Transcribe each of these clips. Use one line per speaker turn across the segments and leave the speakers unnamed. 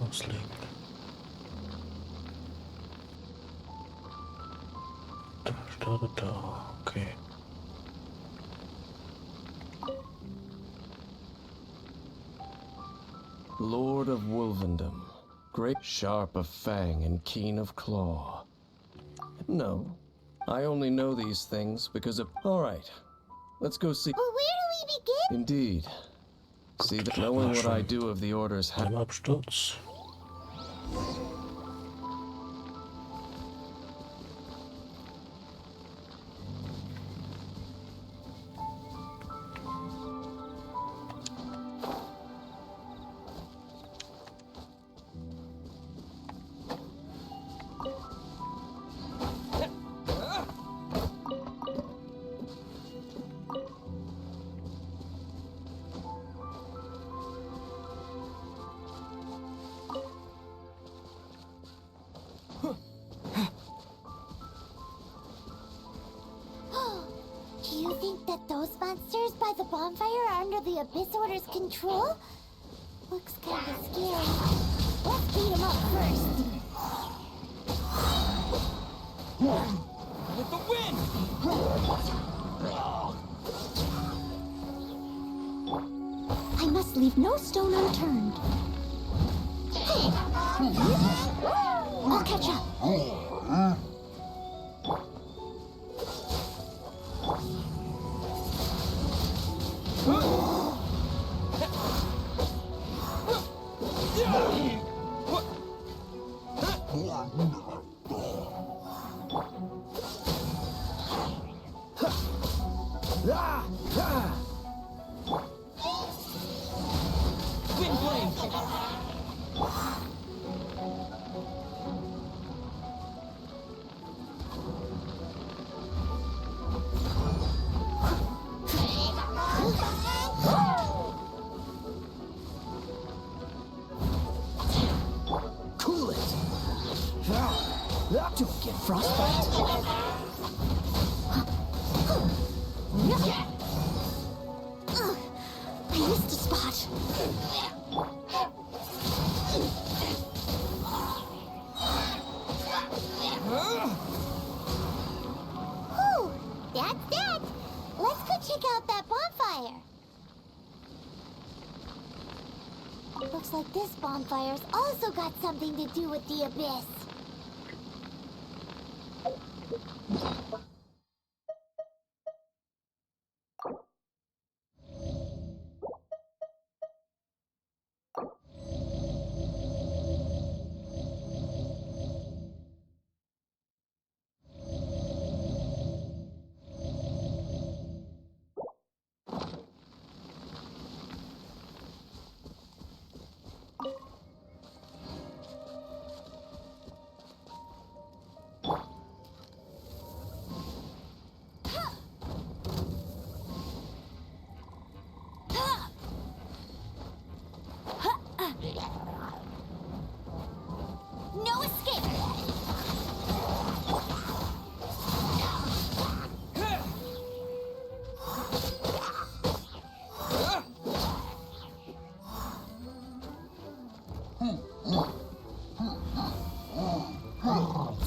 Loslink. Okay.
Lord of Wolvendom, great sharp of fang and keen of claw. No, I only know these things because of... All right, let's go see...
But where do we begin?
Indeed. See that knowing what I do of the Order's...
Beim Absturz.
Do you think that those monsters by the bonfire are under the Abyss Order's control? Looks kinda scary. Let's beat them up first.
With the wind!
I must leave no stone unturned. I'll catch up.
Wind blade!
Cool it! Don't get frostbite!
I missed a spot. Whew, that's that. Let's go check out that bonfire. Looks like this bonfire's also got something to do with the Abyss. No escape!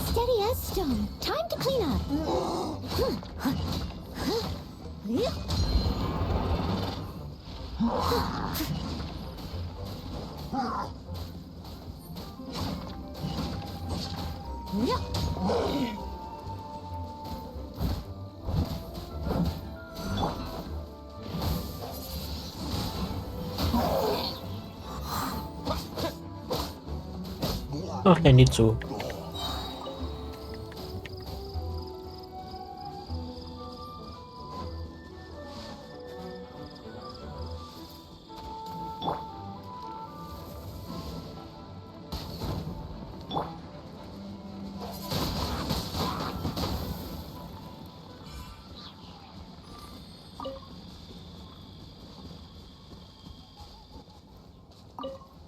Steady as stone. Time to clean up.
Ach, nee, nicht so.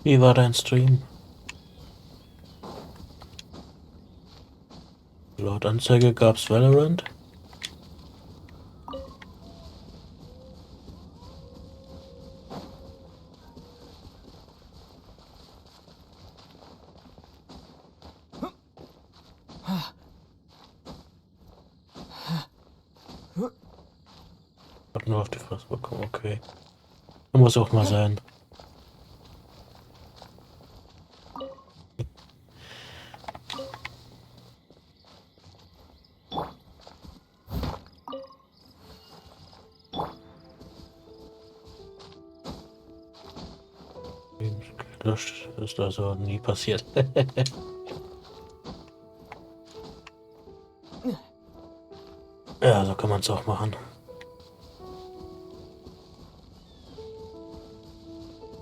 Wie war dein Stream? Laut Anzeige gab's Valorant. nur auf die Fresse bekommen, okay. Muss auch mal sein. Das ist also nie passiert. Ja, so kann man es auch machen.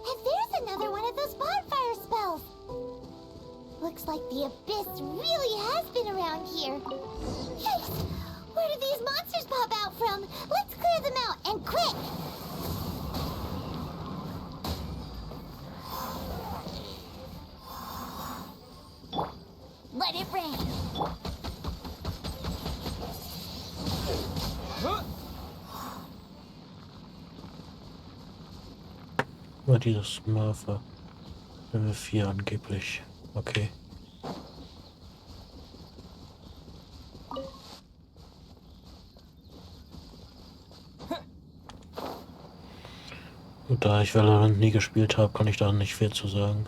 And there's another one of those bonfire spells. Looks like the abyss really has been around here. Yikes! Where did these monsters pop out from? Let's clear them out, and quick! Let it rain.
War dieses Smurfer Level 4 angeblich. Okay. Und da ich Valorant nie gespielt habe, kann ich da nicht viel zu sagen.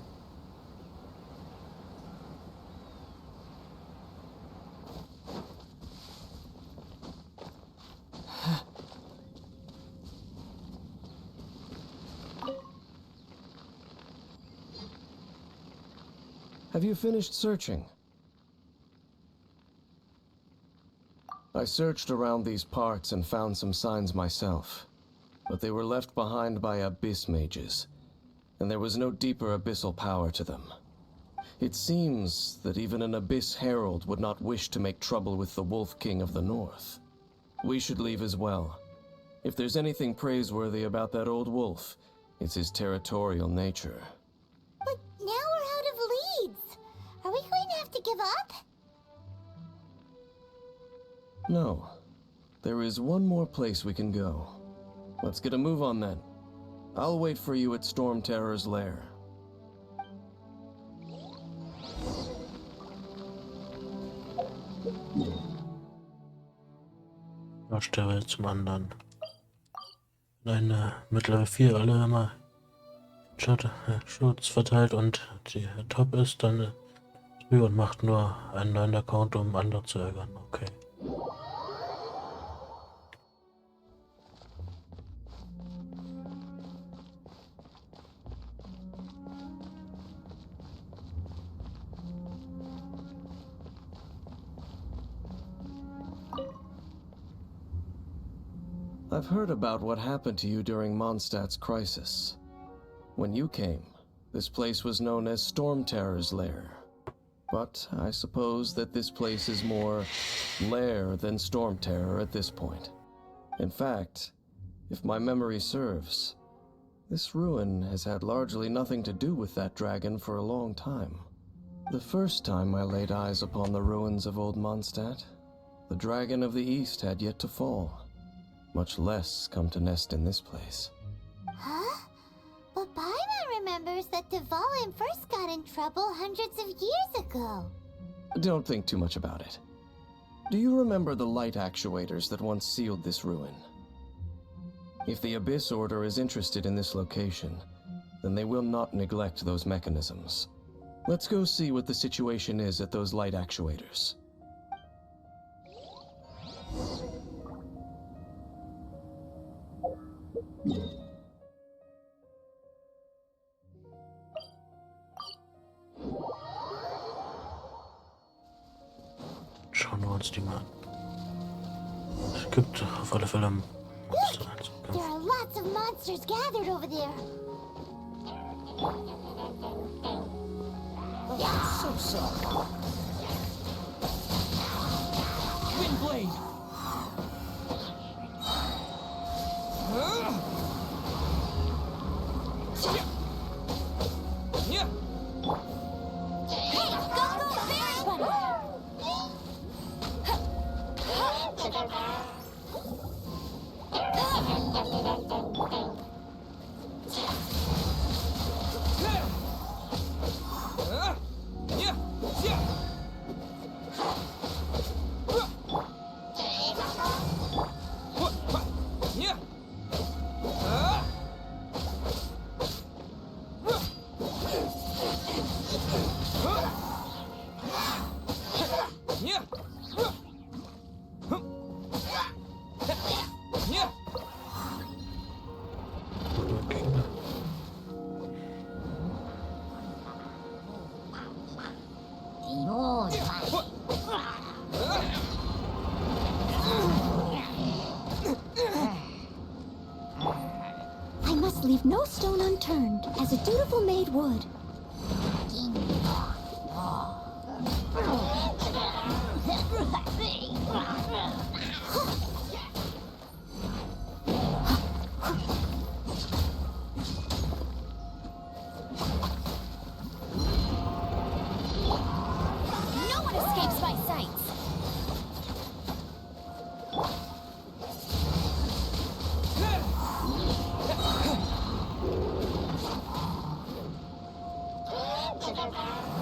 Have you finished searching? I searched around these parts and found some signs myself, but they were left behind by abyss mages, and there was no deeper abyssal power to them. It seems that even an abyss herald would not wish to make trouble with the Wolf King of the North. We should leave as well. If there's anything praiseworthy about that old wolf, it's his territorial nature.
But now we're out of leads. Are we going to have to give up?
No. There is one more place we can go. Let's get a move on then. I'll wait for you at Storm Terror's lair.
Was Stelle zum anderen. Eine mit Level 4 alle immer Schutz verteilt und die Top ist dann und macht nur einen neuen Account, um andere zu ärgern. Okay.
I've heard about what happened to you during Mondstadt's crisis. When you came, this place was known as Storm Terror's lair. But I suppose that this place is more lair than Storm Terror at this point. In fact, if my memory serves, this ruin has had largely nothing to do with that dragon for a long time. The first time I laid eyes upon the ruins of old Mondstadt, the dragon of the east had yet to fall, much less come to nest in this place.
Huh? But Paimon remembers that Dvalin first got in trouble hundreds of years ago.
Don't think too much about it. Do you remember the light actuators that once sealed this ruin? If the Abyss Order is interested in this location, then they will not neglect those mechanisms. Let's go see what the situation is at those light actuators.
Schauen wir uns die mal an. Es gibt auf alle Fälle Monster
There
einzukämpfen.
are lots of monsters gathered over there.
So sorry. Windblade! Yeah.
Hey, go, fairy bunny!
Yeah.
stone unturned, as a dutiful maid would.
No one escapes my sights.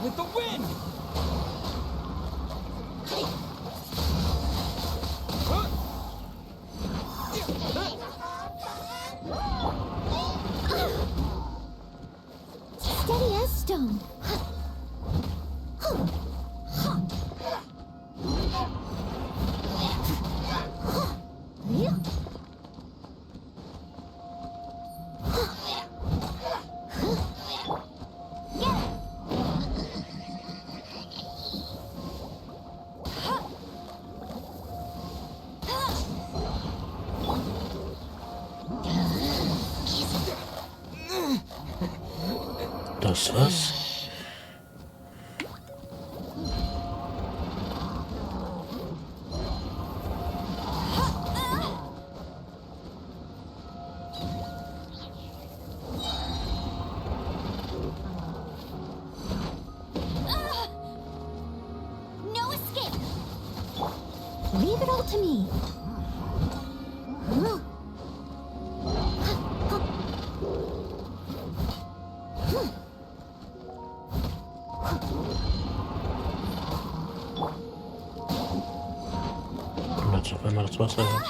With the wind!
Steady as stone.
Das was?
No escape.
Leave it all to me.
Und jetzt auf einmal das Wasser her.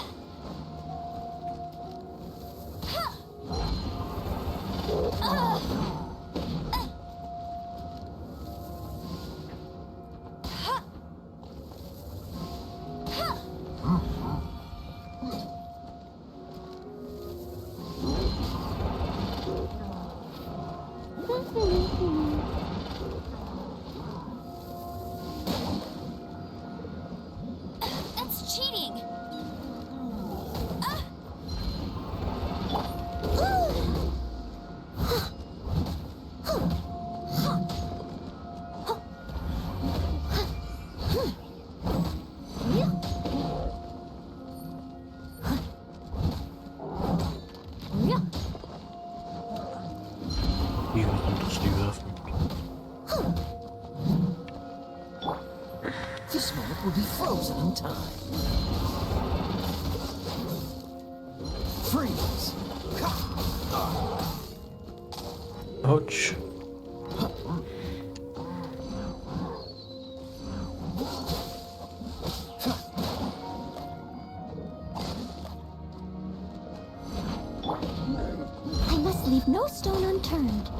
That's cheating.
Wie kommt das die werfen?
This moment will be frozen in time. Freeze!
Autsch.
I must leave no stone unturned.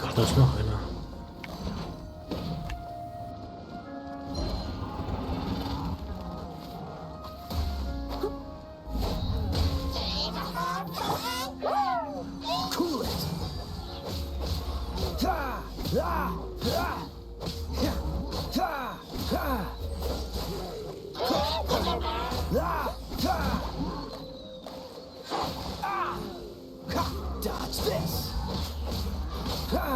Ach, da ist noch einer.
Cool it! Ha! Ha! Ha! Ha! Ha! Ha! Ha! Ah! Ha! Dodge this! Ha!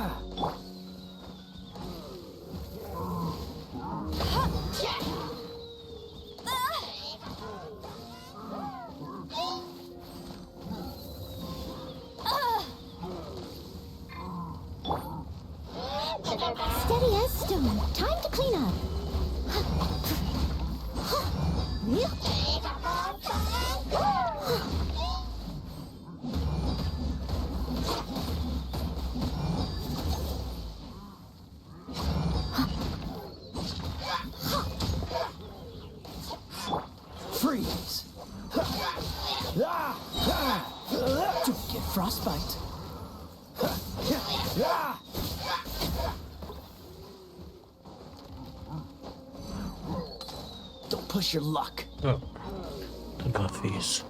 Steady as stone. Time to clean up.
Freeze! Ah! Ah! Don't get frostbite. Ah! Don't push your luck.
Ja. Das war fies.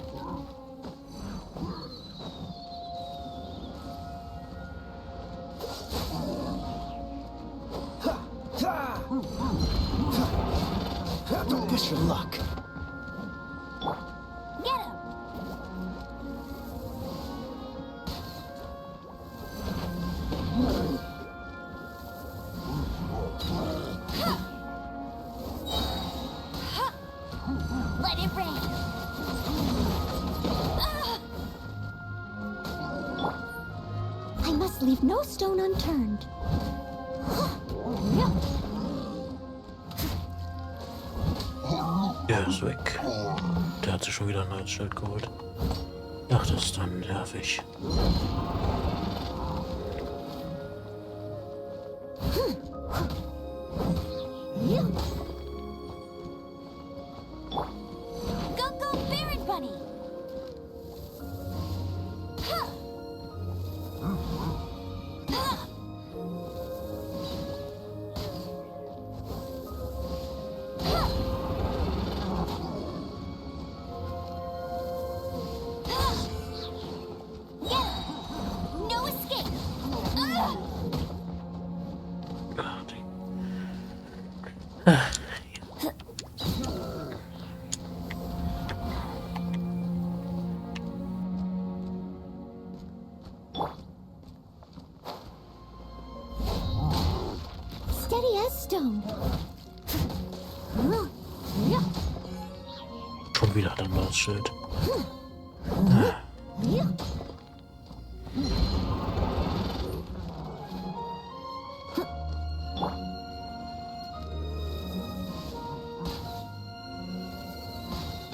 Ha! Ha! Wish her luck.
Get him! Let it rain!
I must leave no stone unturned.
Der ist weg. Der hat sich schon wieder ein neues Schild geholt. Ach, das ist dann nervig.
Go, go, Baron Bunny! No escape!
Ach, die.
Steady as stone.
Schon wieder hat er ein neues Schild.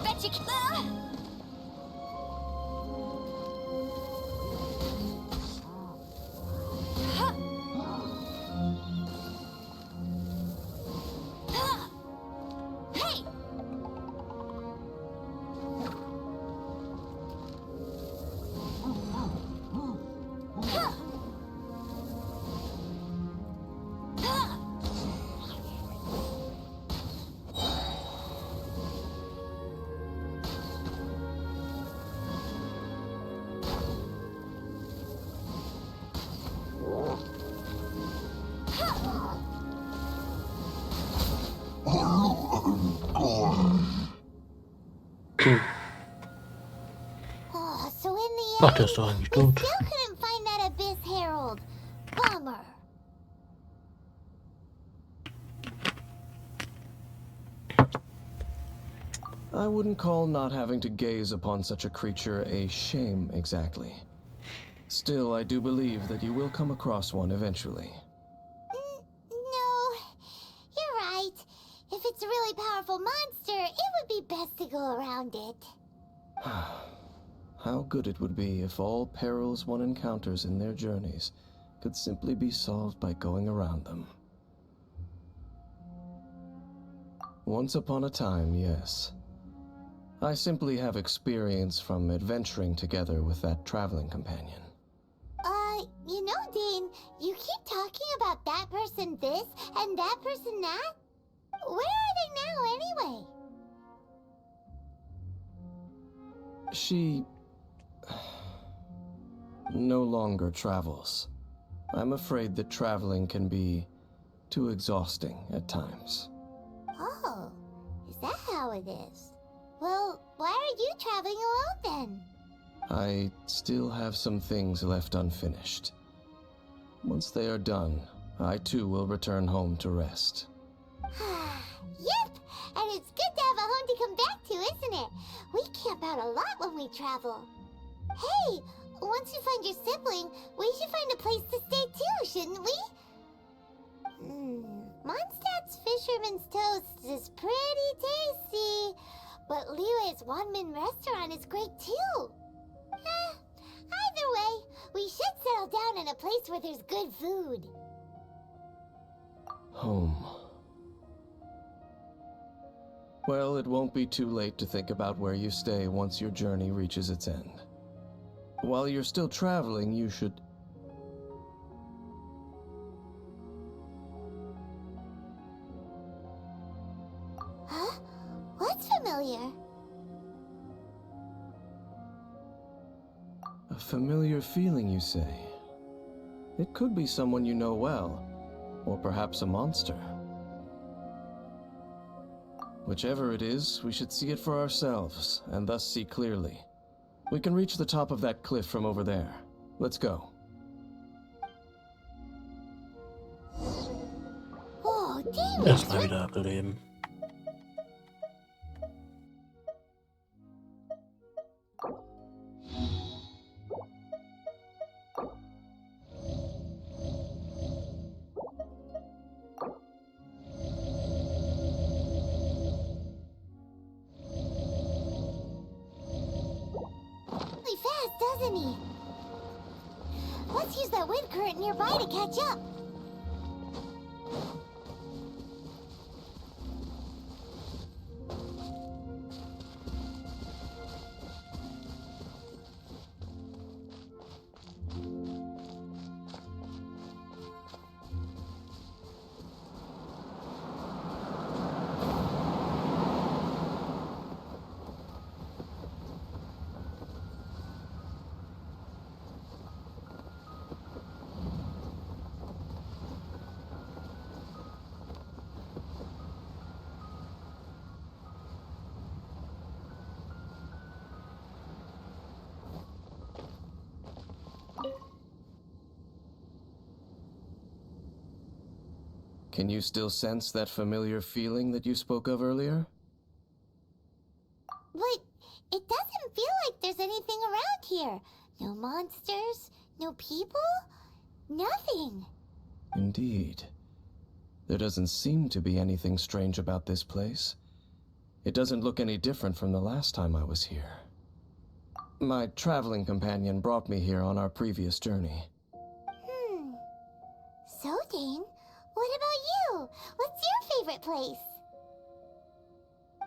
Bet you can. Hey!
Oh, so in the
Ach,
end,
der ist doch eigentlich
we
tot.
still couldn't find that Abyss Herald. Bummer.
I wouldn't call not having to gaze upon such a creature a shame exactly. Still, I do believe that you will come across one eventually.
No, you're right. If it's a really powerful monster, it would be best to go around it.
How good it would be if all perils one encounters in their journeys could simply be solved by going around them. Once upon a time, yes. I simply have experience from adventuring together with that traveling companion.
You know, Dane, you keep talking about that person this and that person that. Where are they now, anyway?
She no longer travels. I'm afraid that traveling can be too exhausting at times.
Oh, is that how it is? Well, why are you traveling alone then?
I still have some things left unfinished. Once they are done, I too will return home to rest.
Yep, and it's good to have a home to come back to, isn't it? We camp out a lot when we travel. Hey, once you find your sibling, we should find a place to stay too, shouldn't we? Mondstadt's Fisherman's Toast is pretty tasty, but Liyue's one-man restaurant is great too. Either way, we should settle down in a place where there's good food.
Home. Well, it won't be too late to think about where you stay once your journey reaches its end. While you're still traveling, you should...
Huh? What's familiar?
A familiar feeling, you say? It could be someone you know well, or perhaps a monster. Whichever it is, we should see it for ourselves, and thus see clearly. We can reach the top of that cliff from over there. Let's go.
Oh, damn
Erstmal
it!
wieder ableben.
Really fast, doesn't he? Let's use that wind current nearby to catch up.
Can you still sense that familiar feeling that you spoke of earlier?
But it doesn't feel like there's anything around here. No monsters, no people, nothing.
Indeed. There doesn't seem to be anything strange about this place. It doesn't look any different from the last time I was here. My traveling companion brought me here on our previous journey.
So, Dane, what about you? What's your favorite place?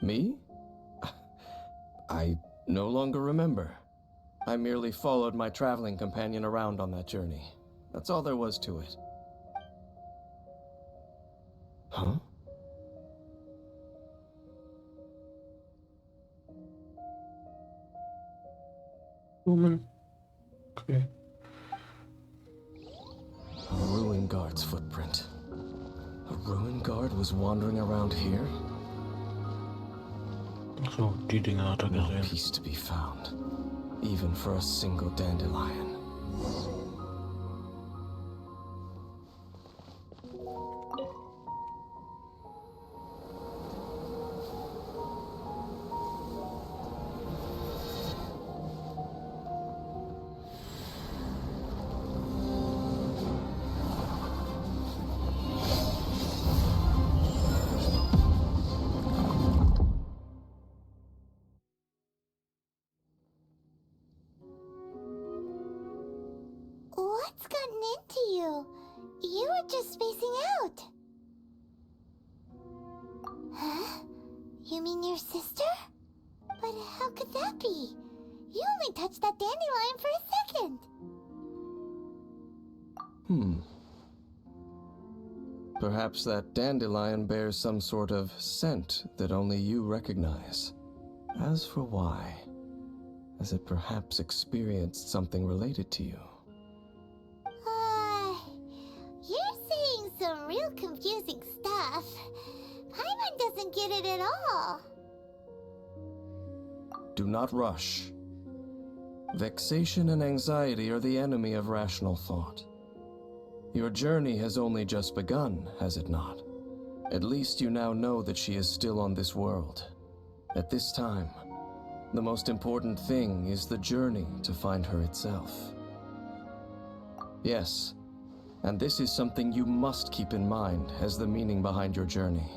Me? I no longer remember. I merely followed my traveling companion around on that journey. That's all there was to it. Huh?
Woman. Okay.
A ruin guard's footprint. A ruin guard was wandering around here?
So, die Dinger hat er
No
gesehen.
peace to be found, even for a single dandelion.
What's gotten into you? You were just spacing out. Huh? You mean your sister? But how could that be? You only touched that dandelion for a second.
Perhaps that dandelion bears some sort of scent that only you recognize. As for why, has it perhaps experienced something related to you?
You're saying some real confusing stuff. Paimon doesn't get it at all.
Do not rush. Vexation and anxiety are the enemy of rational thought. Your journey has only just begun, has it not? At least you now know that she is still on this world. At this time, the most important thing is the journey to find her itself. Yes, and this is something you must keep in mind as the meaning behind your journey.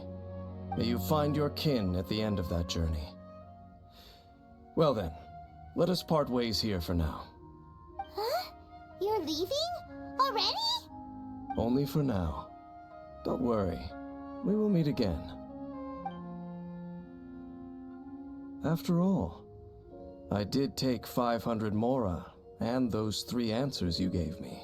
May you find your kin at the end of that journey. Well then, let us part ways here for now.
Huh? You're leaving? Already?
Only for now. Don't worry, we will meet again. After all, I did take 500 mora and those 3 answers you gave me.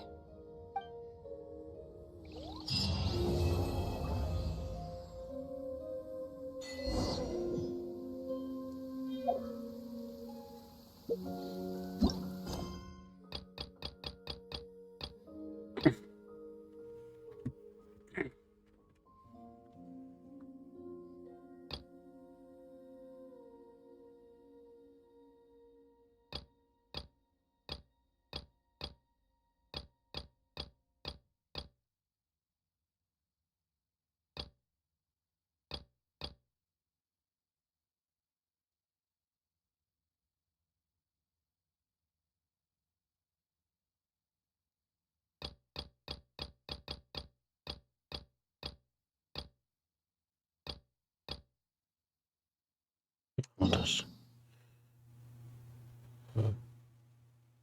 Und das.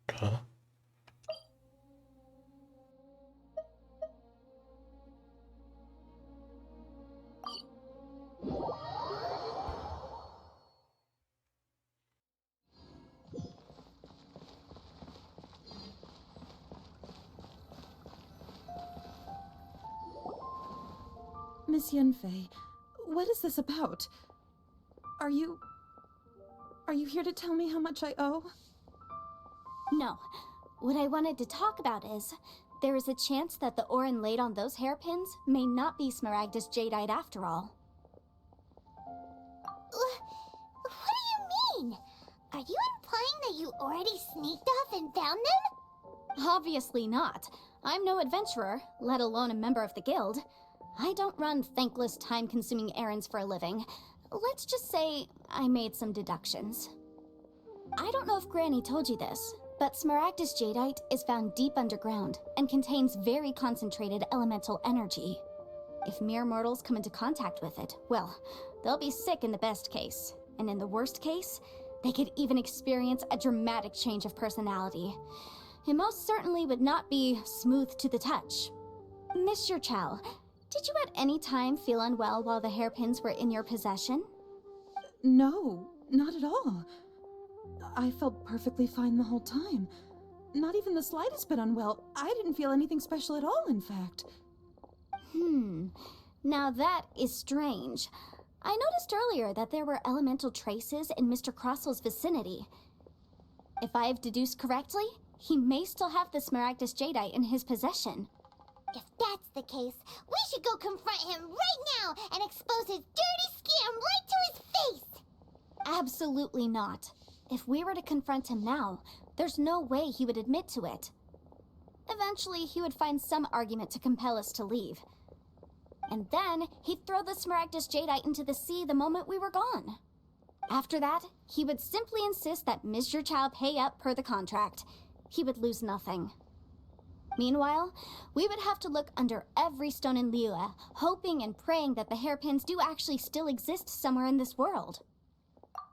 Da.
Miss Yunfei, what is this about? Are you here to tell me how much I owe?
No. What I wanted to talk about is, there is a chance that the Orin laid on those hairpins may not be Smaragdus jadeite after all.
What do you mean? Are you implying that you already sneaked off and found them?
Obviously not. I'm no adventurer, let alone a member of the guild. I don't run thankless, time-consuming errands for a living. Let's just say I made some deductions. I don't know if Granny told you this, but Smaragdus jadeite is found deep underground and contains very concentrated elemental energy. If mere mortals come into contact with it, well, they'll be sick in the best case. And in the worst case, they could even experience a dramatic change of personality. It most certainly would not be smooth to the touch. Mr. Chow, did you at any time feel unwell while the hairpins were in your possession?
No, not at all. I felt perfectly fine the whole time. Not even the slightest bit unwell. I didn't feel anything special at all, in fact.
Now that is strange. I noticed earlier that there were elemental traces in Mr. Crossel's vicinity. If I have deduced correctly, he may still have the Smaragdus jadeite in his possession.
If that's the case, we should go confront him right now and expose his dirty scam right to his face!
Absolutely not. If we were to confront him now, there's no way he would admit to it. Eventually, he would find some argument to compel us to leave. And then, he'd throw the Smaragdus jadeite into the sea the moment we were gone. After that, he would simply insist that Mr. Chow pay up per the contract. He would lose nothing. Meanwhile, we would have to look under every stone in Liyue, hoping and praying that the hairpins do actually still exist somewhere in this world.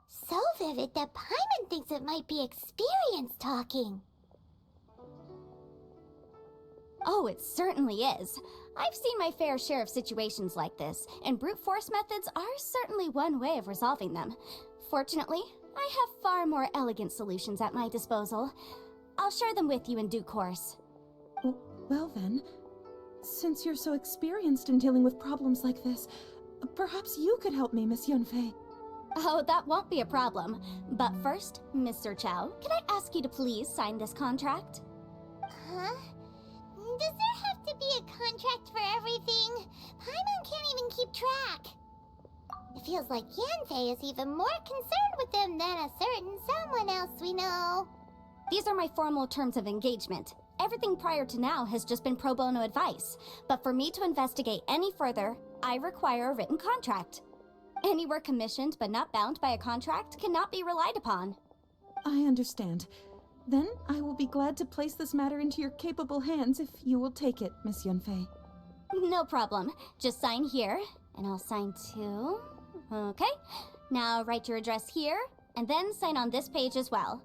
So vivid that Paimon thinks it might be experience talking.
Oh, it certainly is. I've seen my fair share of situations like this, and brute force methods are certainly one way of resolving them. Fortunately, I have far more elegant solutions at my disposal. I'll share them with you in due course.
Well then, since you're so experienced in dealing with problems like this, perhaps you could help me, Miss Yunfei.
Oh, that won't be a problem. But first, Mr. Chow, can I ask you to please sign this contract?
Huh? Does there have to be a contract for everything? Paimon can't even keep track. It feels like Yanfei is even more concerned with them than a certain someone else we know.
These are my formal terms of engagement. Everything prior to now has just been pro bono advice. But for me to investigate any further, I require a written contract. Any work commissioned but not bound by a contract cannot be relied upon.
I understand. Then I will be glad to place this matter into your capable hands if you will take it, Miss Yunfei.
No problem. Just sign here, and I'll sign too. Okay. Now write your address here, and then sign on this page as well.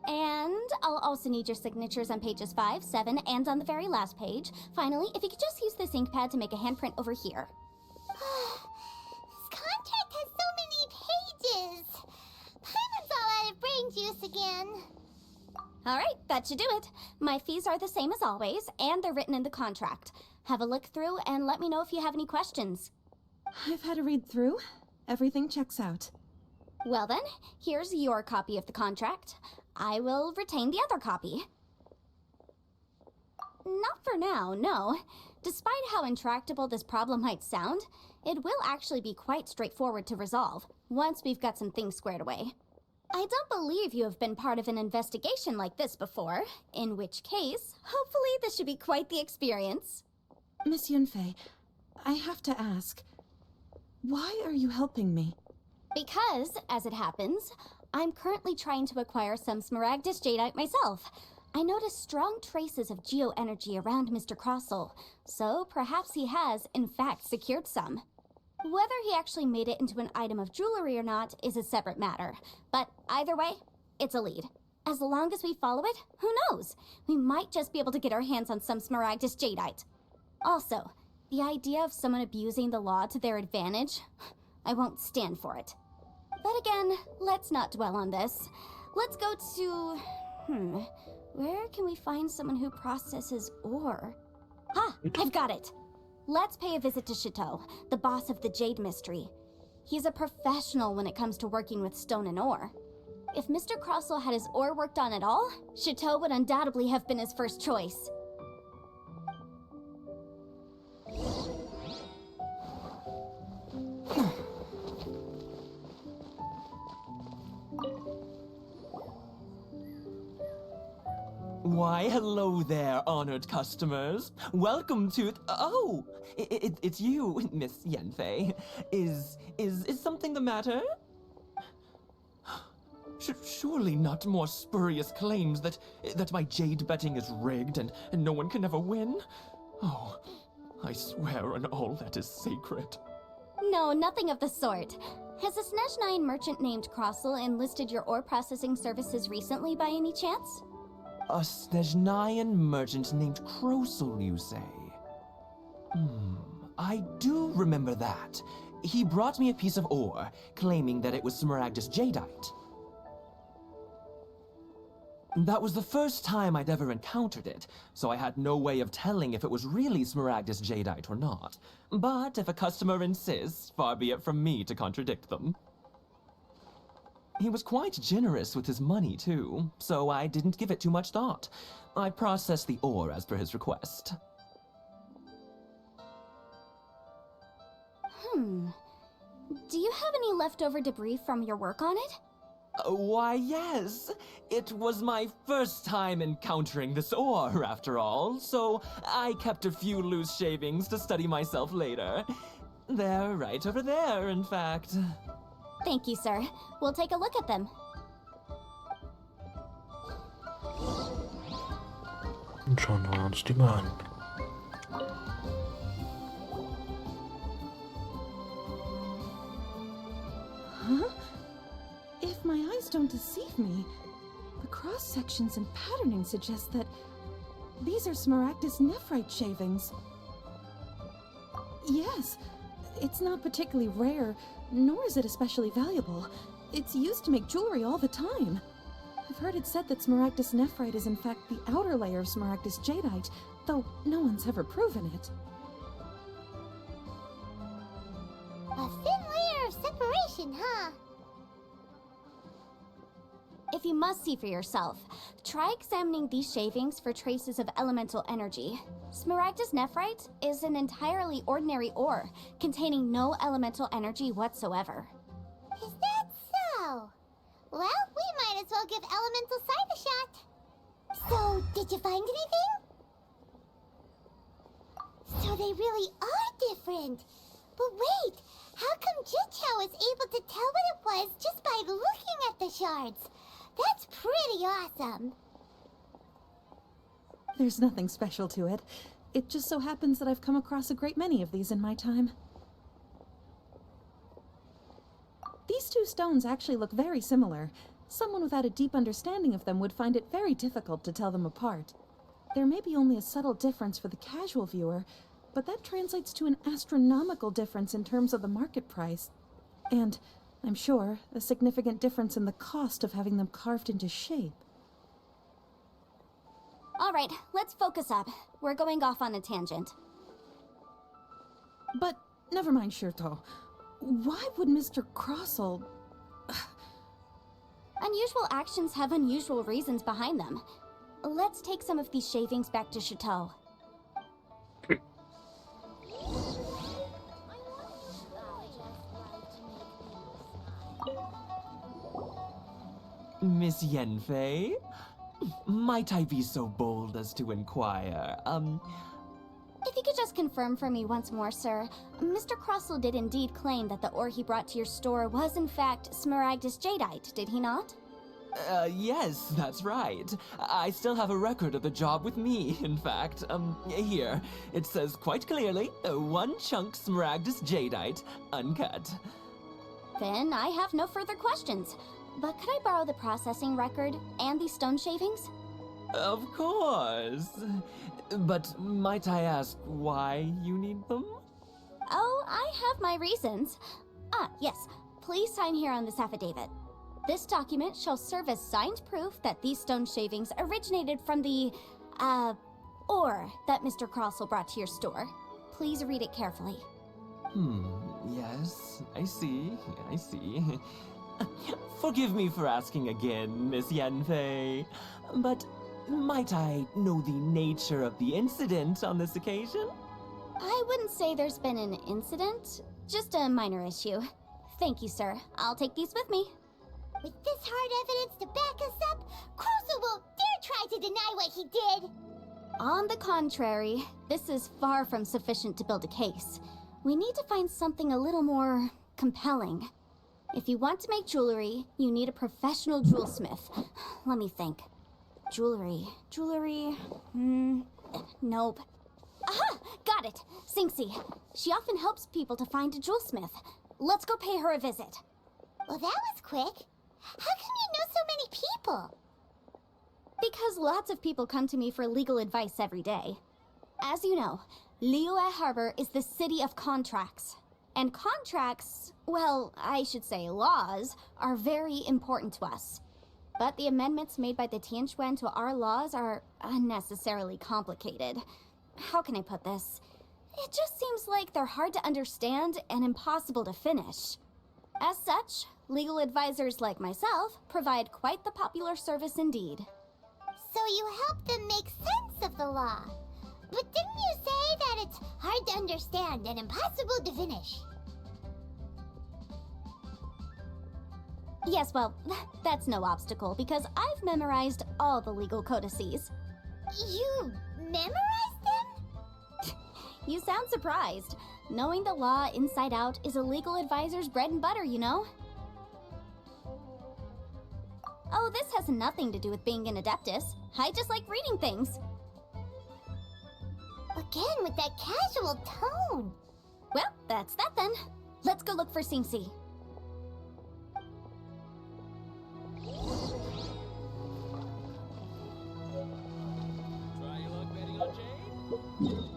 And I'll also need your signatures on pages 5, 7, and on the very last page. Finally, if you could just use this ink pad to make a handprint over here.
This contract has so many pages. Paimon's all out of brain juice again.
All right, that should do it. My fees are the same as always, and they're written in the contract. Have a look through and let me know if you have any questions.
I've had a read through. Everything checks out.
Well then, here's your copy of the contract. I will retain the other copy. Not for now, no. Despite how intractable this problem might sound, it will actually be quite straightforward to resolve, once we've got some things squared away. I don't believe you have been part of an investigation like this before, in which case, hopefully this should be quite the experience.
Miss Yunfei, I have to ask, why are you helping me?
Because, as it happens, I'm currently trying to acquire some Smaragdus jadeite myself. I noticed strong traces of geoenergy around Mr. Crossel, so perhaps he has, in fact, secured some. Whether he actually made it into an item of jewelry or not is a separate matter, but either way, it's a lead. As long as we follow it, who knows? We might just be able to get our hands on some Smaragdus Jadeite. Also, the idea of someone abusing the law to their advantage, I won't stand for it. But again, let's not dwell on this. Let's go to... where can we find someone who processes ore? I've got it! Let's pay a visit to Chateau, the boss of the Jade Mystery. He's a professional when it comes to working with stone and ore. If Mr. Crossell had his ore worked on at all, Chateau would undoubtedly have been his first choice.
Why, hello there, honored customers. Welcome to... Oh, it's you, Miss Yenfei. Is something the matter? Surely not more spurious claims that my jade betting is rigged and no one can ever win? Oh, I swear on all that is sacred.
No, nothing of the sort. Has a Snezhnine merchant named Crossell enlisted your ore processing services recently by any chance?
A Snezhnine merchant named Crossell, you say? I do remember that. He brought me a piece of ore, claiming that it was Smaragdus Jadeite. That was the first time I'd ever encountered it, so I had no way of telling if it was really Smaragdus Jadeite or not. But if a customer insists, far be it from me to contradict them. He was quite generous with his money, too, so I didn't give it too much thought. I processed the ore as per his request.
Do you have any leftover debris from your work on it?
Why, yes. It was my first time encountering this ore, after all, so I kept a few loose shavings to study myself later. They're right over there, in fact.
Thank you, sir. We'll take a look at them.
Und schauen wir uns die mal an.
Huh? If my eyes don't deceive me, the cross-sections and patterning suggest that these are Smaragdus nephrite shavings. Yes, it's not particularly rare, nor is it especially valuable. It's used to make jewelry all the time. I've heard it said that Smaragdus nephrite is in fact the outer layer of Smaragdus jadeite, though no one's ever proven it.
A thin layer of separation, huh?
If you must see for yourself, try examining these shavings for traces of elemental energy. Smaragdus nephrite is an entirely ordinary ore, containing no elemental energy whatsoever.
Is that so? Well, we might as well give elemental side a shot. So, did you find anything? So they really are different. But wait, how come Jichao was able to tell what it was just by looking at the shards? That's pretty awesome.
There's nothing special to it. It just so happens that I've come across a great many of these in my time. These two stones actually look very similar. Someone without a deep understanding of them would find it very difficult to tell them apart. There may be only a subtle difference for the casual viewer, but that translates to an astronomical difference in terms of the market price. And, I'm sure, a significant difference in the cost of having them carved into shape.
All right, let's focus up. We're going off on a tangent.
But, never mind, Shirto. Why would Mr. Crossell...
Unusual actions have unusual reasons behind them. Let's take some of these shavings back to Chateau.
Miss Yenfei? Might I be so bold as to inquire,
If you could just confirm for me once more, sir. Mr. Crossell did indeed claim that the ore he brought to your store was in fact Smaragdus jadeite, did he not?
Yes, that's right. I still have a record of the job with me, in fact. Here. It says quite clearly, 1 chunk Smaragdus Jadeite, uncut.
Then I have no further questions. But could I borrow the processing record and the stone shavings?
Of course. But might I ask why you need them?
Oh, I have my reasons. Yes. Please sign here on this affidavit. This document shall serve as signed proof that these stone shavings originated from the, ore that Mr. Crossell brought to your store. Please read it carefully.
Yes, I see. Forgive me for asking again, Miss Yanfei, but might I know the nature of the incident on this occasion?
I wouldn't say there's been an incident, just a minor issue. Thank you, sir. I'll take these with me.
With this hard evidence to back us up, Crossell won't dare try to deny what he did.
On the contrary, this is far from sufficient to build a case. We need to find something a little more compelling. If you want to make jewelry, you need a professional jewelsmith. Let me think. Jewelry. Nope. Aha! Got it! Sinxie. She often helps people to find a jewelsmith. Let's go pay her a visit.
Well, that was quick. How come you know so many people?
Because lots of people come to me for legal advice every day. As you know, Liyue Harbor is the city of contracts. And contracts, well, I should say laws, are very important to us. But the amendments made by the Tianquan to our laws are unnecessarily complicated. How can I put this? It just seems like they're hard to understand and impossible to finish. As such, legal advisors like myself provide quite the popular service indeed.
So you help them make sense of the law. But didn't you say that it's hard to understand and impossible to finish?
Yes, well, that's no obstacle because I've memorized all the legal codices.
You memorized them?
You sound surprised. Knowing the law inside out is a legal advisor's bread and butter, you know? Oh, this has nothing to do with being an adeptus. I just like reading things.
Again, with that casual tone.
Well, that's that then. Let's go look for Sinxie.
Try your luck betting on Jade?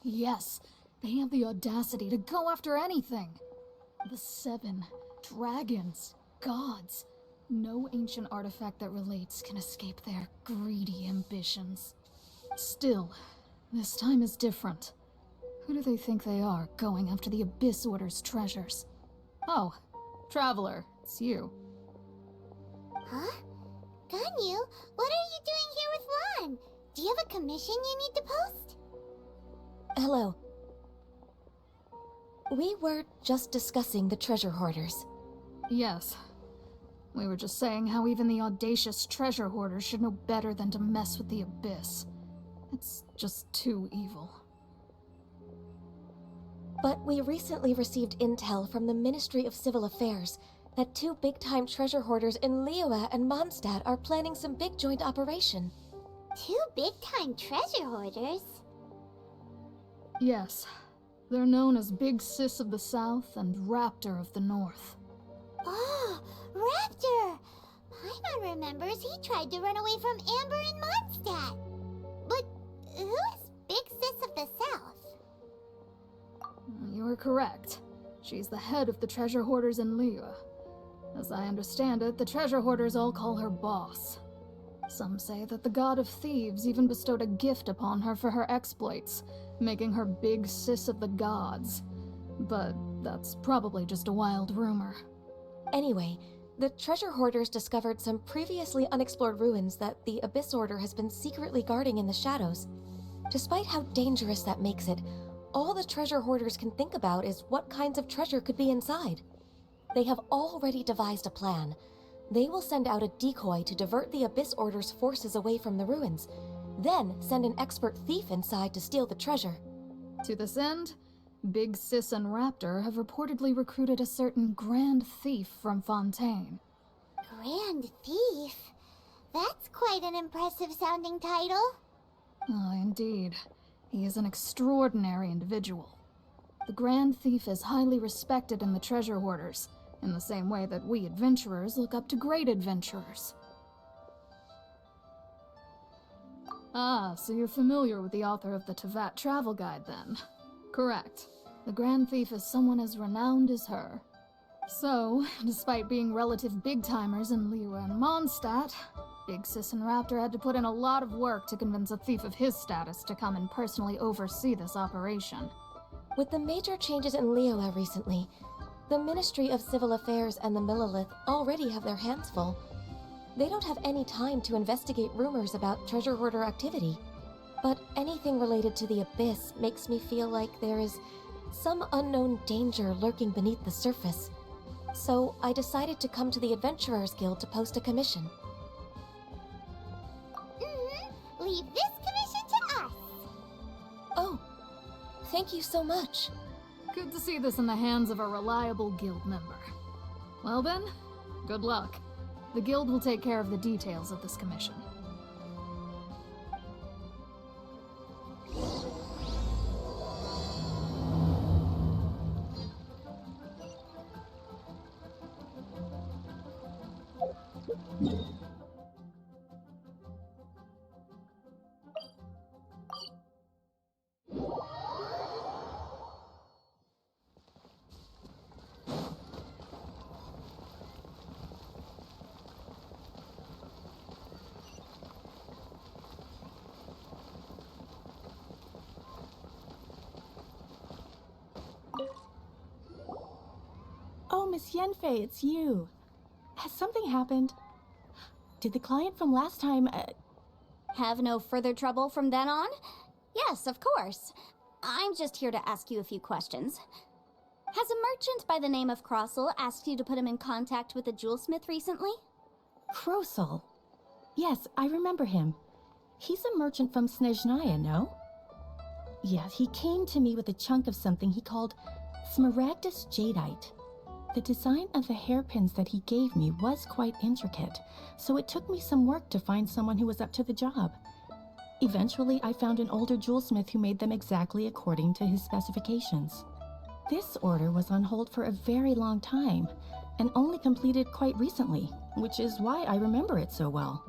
Yes. They have the audacity to go after anything. The 7 dragons, gods. No ancient artifact that relates can escape their greedy ambitions. Still, this time is different. Who do they think they are, going after the Abyss Order's treasures? Oh, Traveler, it's you.
Huh? Ganyu, what are you doing here with Lan? Do you have a commission you need to post?
Hello. We were just discussing the treasure hoarders.
Yes. We were just saying how even the audacious treasure hoarders should know better than to mess with the Abyss. It's just too evil.
But we recently received intel from the Ministry of Civil Affairs that 2 big-time treasure hoarders in Liyue and Mondstadt are planning some big joint operation.
2 big-time treasure hoarders?
Yes. They're known as Big Sis of the South and Raptor of the North.
Oh, Raptor! Paimon remembers he tried to run away from Amber in Mondstadt. But who is Big Sis of the South?
You are correct. She's the head of the treasure hoarders in Liyue. As I understand it, the treasure hoarders all call her boss. Some say that the god of thieves even bestowed a gift upon her for her exploits, making her Big Sis of the gods. But that's probably just a wild rumor.
Anyway, The treasure hoarders discovered some previously unexplored ruins that the Abyss Order has been secretly guarding in the shadows. Despite how dangerous that makes it, all the treasure hoarders can think about is what kinds of treasure could be inside. They have already devised a plan. They will send out a decoy to divert the Abyss Order's forces away from the ruins, then send an expert thief inside to steal the treasure.
To this end, Big Sis and Raptor have reportedly recruited a certain Grand Thief from Fontaine.
Grand Thief? That's quite an impressive sounding title.
Ah, indeed. He is an extraordinary individual. The Grand Thief is highly respected in the treasure hoarders, in the same way that we adventurers look up to great adventurers. Ah, so you're familiar with the author of the Tevat Travel Guide, then? Correct. The Grand Thief is someone as renowned as her. So, despite being relative big-timers in Liyue and Mondstadt, Big Sis and Raptor had to put in a lot of work to convince a thief of his status to come and personally oversee this operation.
With the major changes in Liyue recently, the Ministry of Civil Affairs and the Millelith already have their hands full. They don't have any time to investigate rumors about treasure hoarder activity. But anything related to the Abyss makes me feel like there is some unknown danger lurking beneath the surface. So I decided to come to the Adventurers Guild to post a commission.
Leave this commission to us.
Oh, thank you so much.
Good to see this in the hands of a reliable guild member. Well then, good luck. The guild will take care of the details of this commission.
Oh, Miss Yenfei, it's you. Has something happened? Did the client from last time,
Have no further trouble from then on? Yes, of course. I'm just here to ask you a few questions. Has a merchant by the name of Crossel asked you to put him in contact with a jewelsmith recently?
Krosel? Yes, I remember him. He's a merchant from Snezhnaya, no? Yeah, he came to me with a chunk of something he called Smaragdus Jadeite. The design of the hairpins that he gave me was quite intricate, so it took me some work to find someone who was up to the job. Eventually, I found an older jewelsmith who made them exactly according to his specifications. This order was on hold for a very long time, and only completed quite recently, which is why I remember it so well.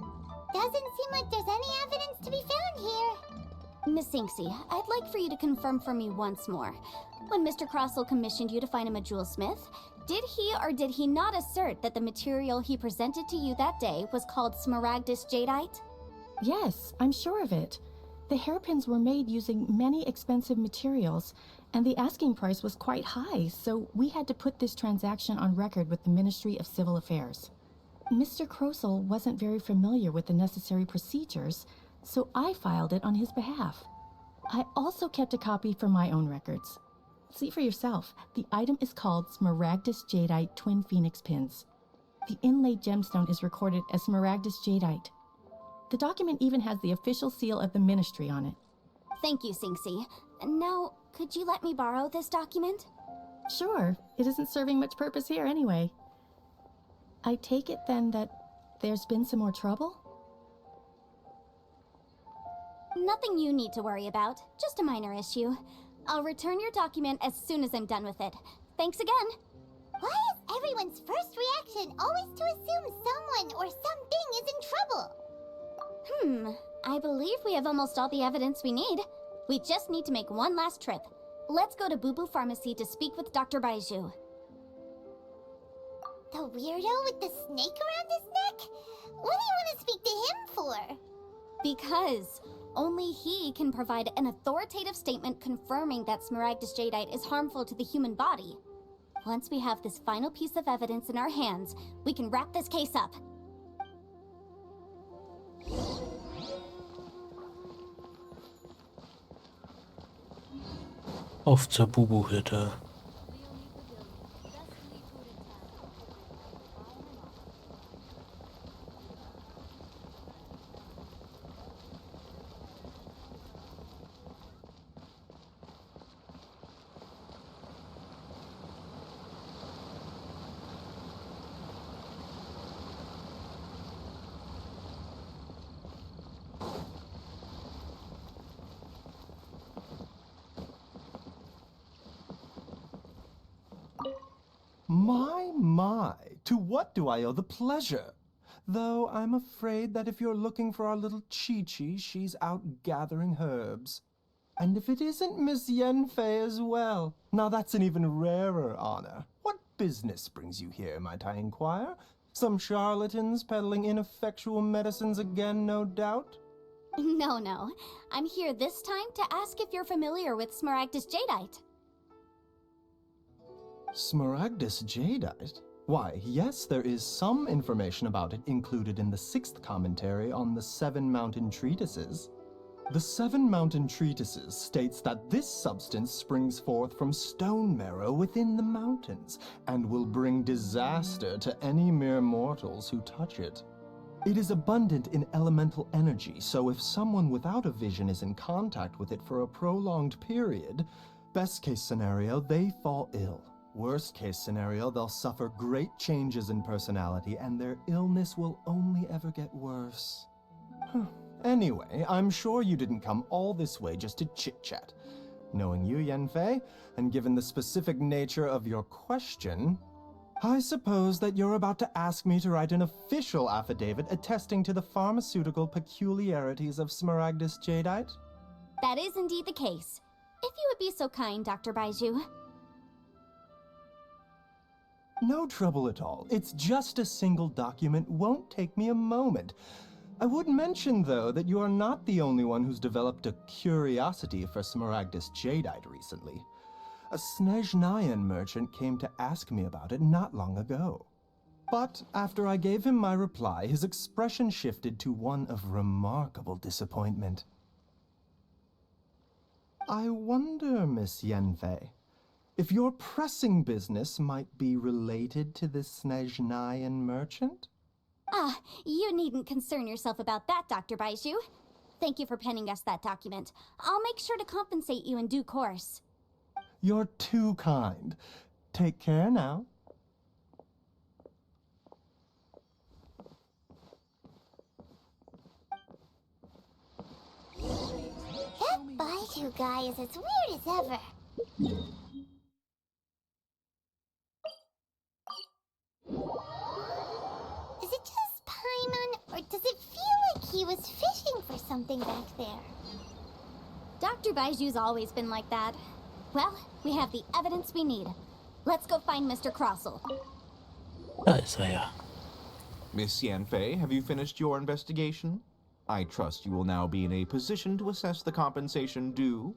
Doesn't seem like there's any evidence to be found here.
Miss Inksy, I'd like for you to confirm for me once more. When Mr. Crossel commissioned you to find him a jewelsmith, did he or did he not assert that the material he presented to you that day was called Smaragdus Jadeite?
Yes, I'm sure of it. The hairpins were made using many expensive materials, and the asking price was quite high, so we had to put this transaction on record with the Ministry of Civil Affairs. Mr. Krosel wasn't very familiar with the necessary procedures, so I filed it on his behalf. I also kept a copy for my own records. See for yourself, the item is called Smaragdus Jadeite Twin Phoenix Pins. The inlaid gemstone is recorded as Smaragdus Jadeite. The document even has the official seal of the ministry on it.
Thank you, Sinksy. Now, could you let me borrow this document?
Sure, it isn't serving much purpose here anyway. I take it then that there's been some more trouble?
Nothing you need to worry about, just a minor issue. I'll return your document as soon as I'm done with it. Thanks again.
Why is everyone's first reaction always to assume someone or something is in trouble?
I believe we have almost all the evidence we need. We just need to make one last trip. Let's go to Boo Boo Pharmacy to speak with Dr. Baiju.
The weirdo with the snake around his neck? What do you want to speak to him for?
Because only he can provide an authoritative statement confirming that Smaragdus Jadeite is harmful to the human body. Once we have this final piece of evidence in our hands, we can wrap this case up.
Auf zur Bubu-Hütte.
My, to what do I owe the pleasure? Though I'm afraid that if you're looking for our little Chi-Chi, she's out gathering herbs. And if it isn't Miss Yenfei as well, now that's an even rarer honor. What business brings you here, might I inquire? Some charlatans peddling ineffectual medicines again, no doubt?
No. I'm here this time to ask if you're familiar with Smaragdus Jadeite.
Smaragdus Jadeite? Why, yes, there is some information about it included in the 6th commentary on the 7 Mountain Treatises. The 7 Mountain Treatises states that this substance springs forth from stone marrow within the mountains, and will bring disaster to any mere mortals who touch it. It is abundant in elemental energy, so if someone without a vision is in contact with it for a prolonged period, best case scenario, they fall ill. Worst case scenario, they'll suffer great changes in personality, and their illness will only ever get worse. Anyway, I'm sure you didn't come all this way just to chit-chat. Knowing you, Yenfei, and given the specific nature of your question, I suppose that you're about to ask me to write an official affidavit attesting to the pharmaceutical peculiarities of Smaragdus Jadeite?
That is indeed the case. If you would be so kind, Dr. Baiju.
No trouble at all. It's just a single document. Won't take me a moment. I would mention, though, that you are not the only one who's developed a curiosity for Smaragdus Jadeite recently. A Snezhnayan merchant came to ask me about it not long ago. But after I gave him my reply, his expression shifted to one of remarkable disappointment. I wonder, Miss Yenfei, if your pressing business might be related to this Snezhnayan merchant?
You needn't concern yourself about that, Dr. Baiju. Thank you for penning us that document. I'll make sure to compensate you in due course.
You're too kind. Take care now.
That Baiju guy is as weird as ever. Is it just Paimon, or does it feel like he was fishing for something back there?
Dr. Baiju's always been like that. Well, we have the evidence we need. Let's go find Mr. Crossell.
Da ist er ja.
Miss Yanfei, have you finished your investigation? I trust you will now be in a position to assess the compensation due.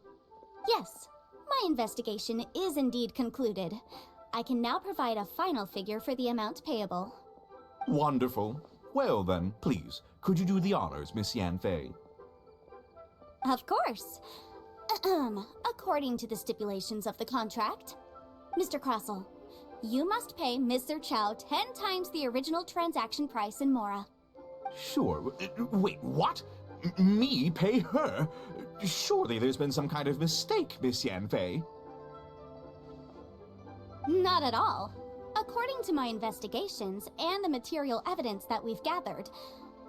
Yes, my investigation is indeed concluded. I can now provide a final figure for the amount payable.
Wonderful. Well then, please, could you do the honors, Miss Yanfei?
Of course. According to the stipulations of the contract, Mr. Crossell, you must pay Mr. Chow 10 times the original transaction price in Mora.
Sure. Wait, what? Me pay her? Surely there's been some kind of mistake, Miss Yanfei.
Not at all. According to my investigations and the material evidence that we've gathered,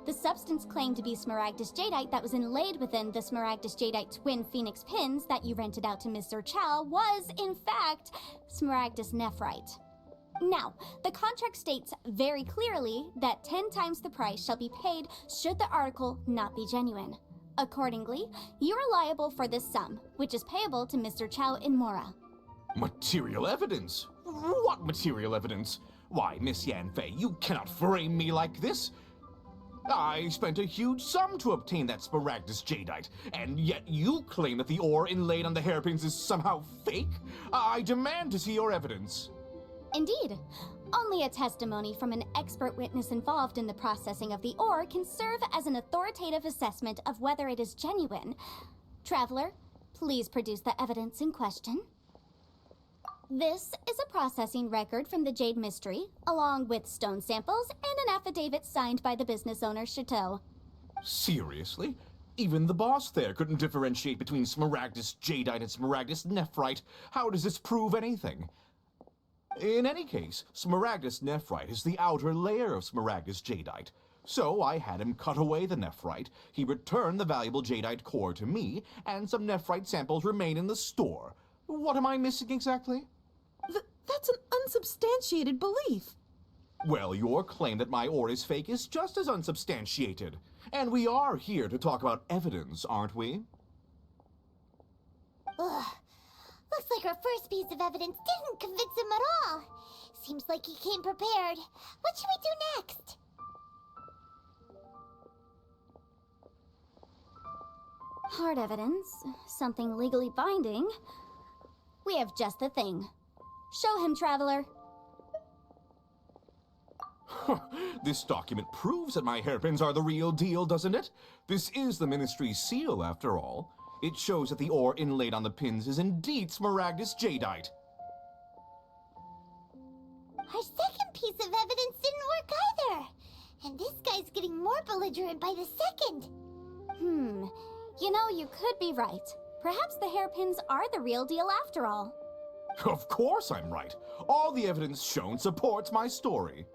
the substance claimed to be Smaragdus Jadeite that was inlaid within the Smaragdus Jadeite twin phoenix pins that you rented out to Mr. Chow was, in fact, Smaragdus Nephrite. Now, the contract states very clearly that 10 times the price shall be paid should the article not be genuine. Accordingly, you are liable for this sum, which is payable to Mr. Chow in Mora.
Material evidence? What material evidence? Why, Miss Yanfei, you cannot frame me like this. I spent a huge sum to obtain that Smaragdus Jadeite, and yet you claim that the ore inlaid on the hairpins is somehow fake? I demand to see your evidence.
Indeed. Only a testimony from an expert witness involved in the processing of the ore can serve as an authoritative assessment of whether it is genuine. Traveler, please produce the evidence in question. This is a processing record from the Jade Mystery, along with stone samples and an affidavit signed by the business owner, Chateau.
Seriously? Even the boss there couldn't differentiate between Smaragdus Jadeite and Smaragdus Nephrite. How does this prove anything? In any case, Smaragdus Nephrite is the outer layer of Smaragdus Jadeite. So I had him cut away the Nephrite, he returned the valuable Jadeite core to me, and some Nephrite samples remain in the store. What am I missing exactly?
That's an unsubstantiated belief.
Well, your claim that my ore is fake is just as unsubstantiated. And we are here to talk about evidence, aren't we?
Ugh. Looks like our first piece of evidence didn't convince him at all. Seems like he came prepared. What should we do next?
Hard evidence, something legally binding. We have just the thing. Show him, Traveler.
This document proves that my hairpins are the real deal, doesn't it? This is the Ministry's seal, after all. It shows that the ore inlaid on the pins is indeed Smaragdus Jadeite.
Our second piece of evidence didn't work either. And this guy's getting more belligerent by the second.
You know, you could be right. Perhaps the hairpins are the real deal after all.
Of course I'm right. All the evidence shown supports my story.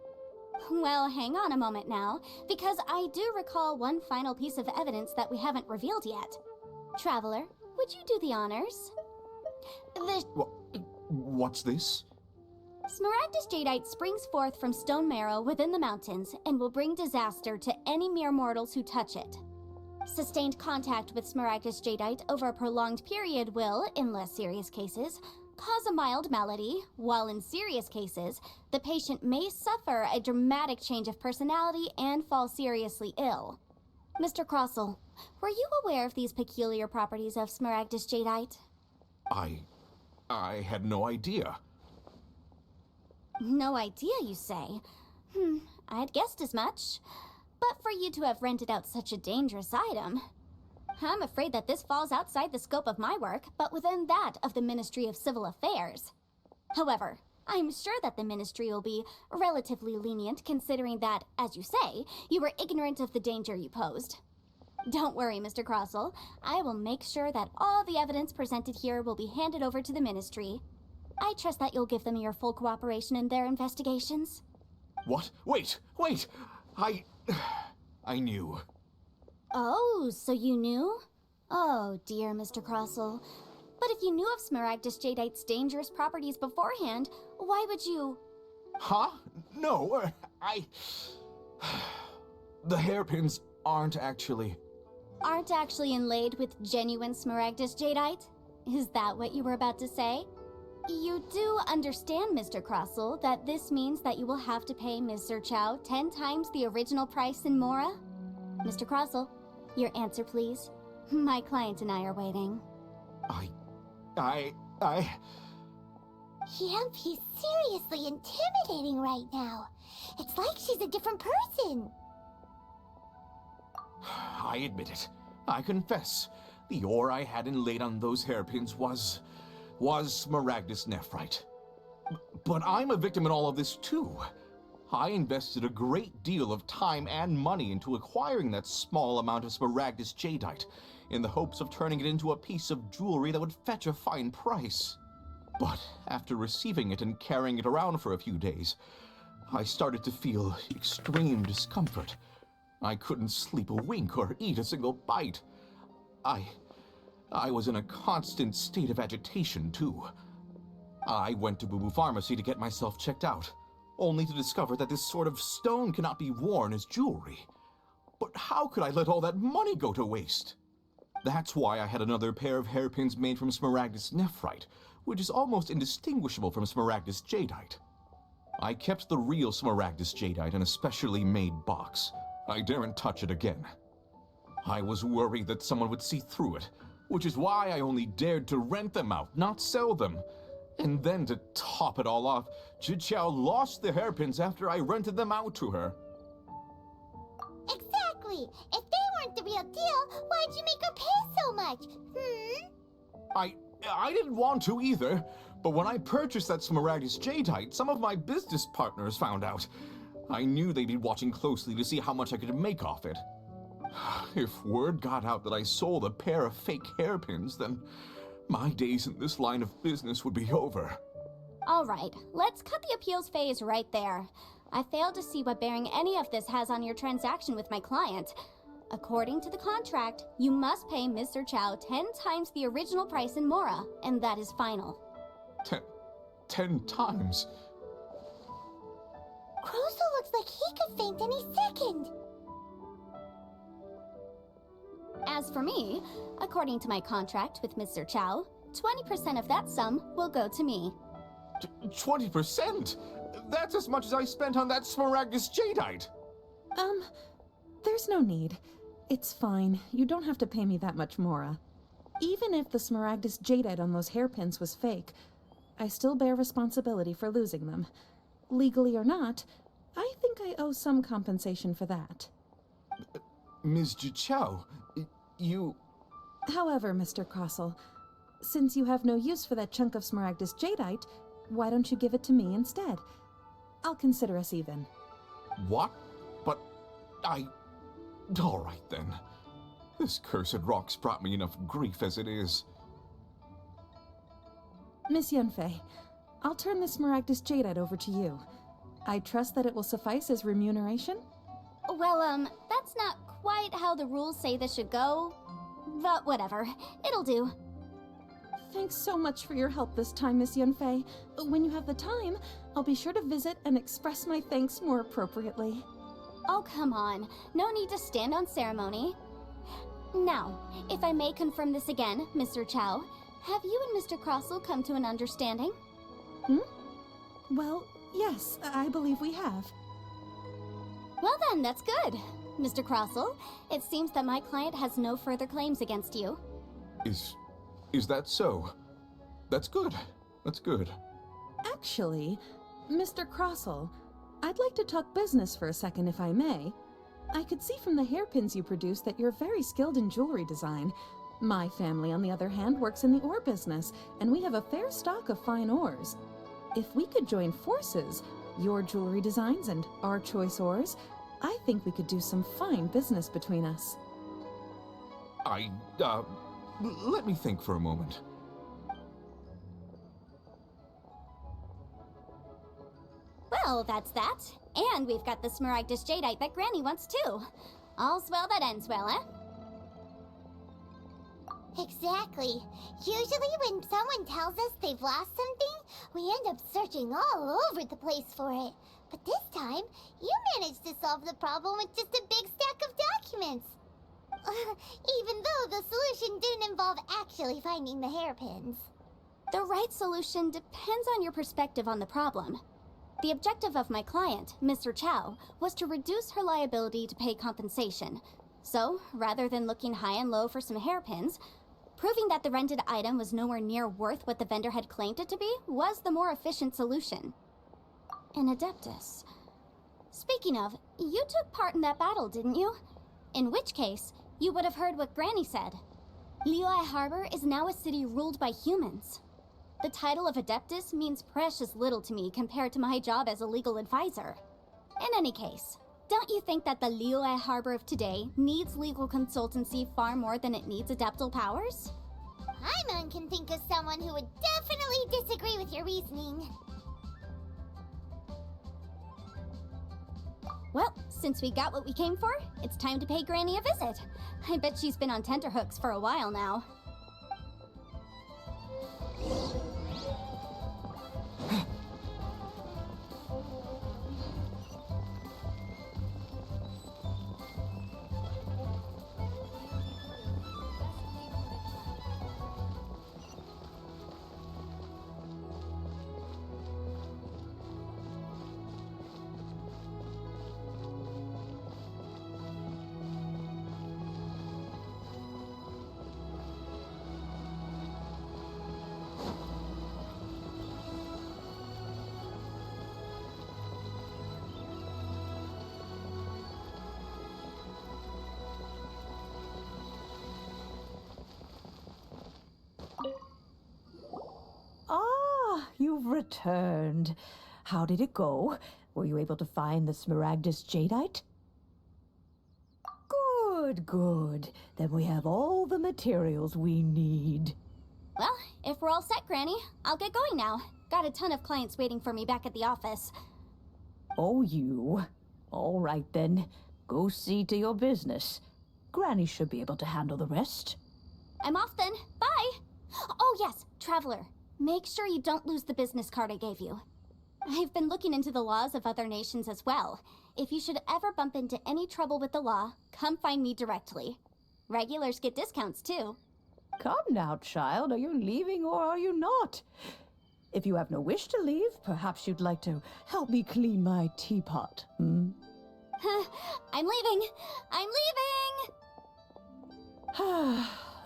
Well, hang on a moment now, because I do recall one final piece of evidence that we haven't revealed yet. Traveler, would you do the honors?
What's this?
Smaragdus Jadeite springs forth from stone marrow within the mountains and will bring disaster to any mere mortals who touch it. Sustained contact with Smaragdus Jadeite over a prolonged period will, in less serious cases, cause a mild malady, while in serious cases, the patient may suffer a dramatic change of personality and fall seriously ill. Mr. Crossell, were you aware of these peculiar properties of Smaragdus Jadeite?
I had no idea.
No idea, you say? I'd guessed as much. But for you to have rented out such a dangerous item, I'm afraid that this falls outside the scope of my work, but within that of the Ministry of Civil Affairs. However, I'm sure that the Ministry will be relatively lenient considering that, as you say, you were ignorant of the danger you posed. Don't worry, Mr. Crossell. I will make sure that all the evidence presented here will be handed over to the Ministry. I trust that you'll give them your full cooperation in their investigations.
What? Wait! I knew.
Oh, so you knew? Oh, dear, Mr. Crossell. But if you knew of Smaragdus Jadeite's dangerous properties beforehand, why would you...
Huh? No, The hairpins aren't actually
inlaid with genuine Smaragdus Jadeite? Is that what you were about to say? You do understand, Mr. Crossell, that this means that you will have to pay Ms. Zerchow 10 times the original price in Mora? Mr. Crossell, your answer, please. My client and I are waiting.
Yep, he's seriously intimidating right now. It's like she's a different person.
I admit it. I confess. The ore I had inlaid on those hairpins was Smaragdus Nephrite. But I'm a victim in all of this too. I invested a great deal of time and money into acquiring that small amount of Smaragdus Jadeite, in the hopes of turning it into a piece of jewelry that would fetch a fine price. But after receiving it and carrying it around for a few days, I started to feel extreme discomfort. I couldn't sleep a wink or eat a single bite. I was in a constant state of agitation, too. I went to Boo Boo Pharmacy to get myself checked out, only to discover that this sort of stone cannot be worn as jewelry. But how could I let all that money go to waste? That's why I had another pair of hairpins made from Smaragdus Nephrite, which is almost indistinguishable from Smaragdus Jadeite. I kept the real Smaragdus Jadeite in a specially made box. I daren't touch it again. I was worried that someone would see through it, which is why I only dared to rent them out, not sell them. And then to top it all off, Chichao lost the hairpins after I rented them out to her.
Exactly! If they weren't the real deal, why'd you make her pay so much?
I didn't want to either, but when I purchased that Smaragdus Jadeite, some of my business partners found out. I knew they'd be watching closely to see how much I could make off it. If word got out that I sold a pair of fake hairpins, then my days in this line of business would be over.
All right, let's cut the appeals phase right there. I failed to see what bearing any of this has on your transaction with my client. According to the contract, you must pay Mr. Chow 10 times the original price in Mora, and that is final.
10 times?
Crosel looks like he could faint any second.
As for me, according to my contract with Mr. Chow, 20% of that sum will go to me.
20%? That's as much as I spent on that Smaragdus Jadeite.
There's no need. It's fine. You don't have to pay me that much, Mora. Even if the Smaragdus Jadeite on those hairpins was fake, I still bear responsibility for losing them. Legally or not, I think I owe some compensation for that.
Ms. Jichao, you...
However, Mr. Crossell, since you have no use for that chunk of Smaragdus Jadeite, why don't you give it to me instead? I'll consider us even.
What? But all right then. This cursed rock's brought me enough grief as it is.
Miss Yunfei, I'll turn the Smaragdus Jadeite over to you. I trust that it will suffice as remuneration?
Well, that's not quite how the rules say this should go. But whatever, it'll do.
Thanks so much for your help this time, Miss Yunfei. When you have the time, I'll be sure to visit and express my thanks more appropriately.
Oh, come on. No need to stand on ceremony. Now, if I may confirm this again, Mr. Chow, have you and Mr. Crossell come to an understanding?
Well, yes, I believe we have.
Well then, that's good. Mr. Crossell, it seems that my client has no further claims against you.
Is that so? That's good. That's good.
Actually, Mr. Crossell, I'd like to talk business for a second if I may. I could see from the hairpins you produce that you're very skilled in jewelry design. My family, on the other hand, works in the ore business, and we have a fair stock of fine ores. If we could join forces, your jewelry designs and our choice ores, I think we could do some fine business between us.
Let me think for a moment.
Well, that's that. And we've got the Smaragdus Jadeite that Granny wants too. All's well that ends well, eh?
Exactly. Usually when someone tells us they've lost something, we end up searching all over the place for it. But this time, you managed to solve the problem with just a big stack of documents. Even though the solution didn't involve actually finding the hairpins.
The right solution depends on your perspective on the problem. The objective of my client, Mr. Chow, was to reduce her liability to pay compensation. So, rather than looking high and low for some hairpins, proving that the rented item was nowhere near worth what the vendor had claimed it to be was the more efficient solution. An Adeptus. Speaking of, you took part in that battle, didn't you? In which case, you would have heard what Granny said. Liyue Harbor is now a city ruled by humans. The title of Adeptus means precious little to me compared to my job as a legal advisor. In any case, don't you think that the Liyue Harbor of today needs legal consultancy far more than it needs adeptal powers?
Paimon can think of someone who would definitely disagree with your reasoning.
Well, since we got what we came for, it's time to pay Granny a visit. I bet she's been on tenterhooks for a while now.
you've returned. How did it go? Were you able to find the Smaragdus Jadeite? Good, good. Then we have all the materials we need.
Well, if we're all set, Granny, I'll get going now. Got a ton of clients waiting for me back at the office.
Oh, you. All right, then. Go see to your business. Granny should be able to handle the rest.
I'm off then. Bye! Oh yes, Traveler. Make sure you don't lose the business card I gave you. I've been looking into the laws of other nations as well. If you should ever bump into any trouble with the law, come find me directly. Regulars get discounts too.
Come now, child. Are you leaving or are you not? If you have no wish to leave, perhaps you'd like to help me clean my teapot, hmm?
I'm leaving! I'm leaving!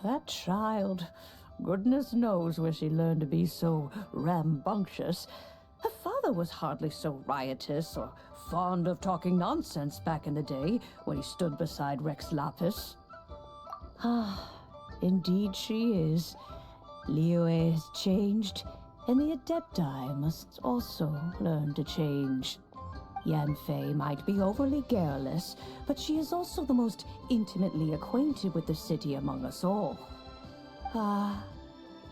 That child. Goodness knows where she learned to be so rambunctious. Her father was hardly so riotous or fond of talking nonsense back in the day when he stood beside Rex Lapis. Indeed she is. Liyue has changed, and the Adepti must also learn to change. Yanfei might be overly garrulous, but she is also the most intimately acquainted with the city among us all.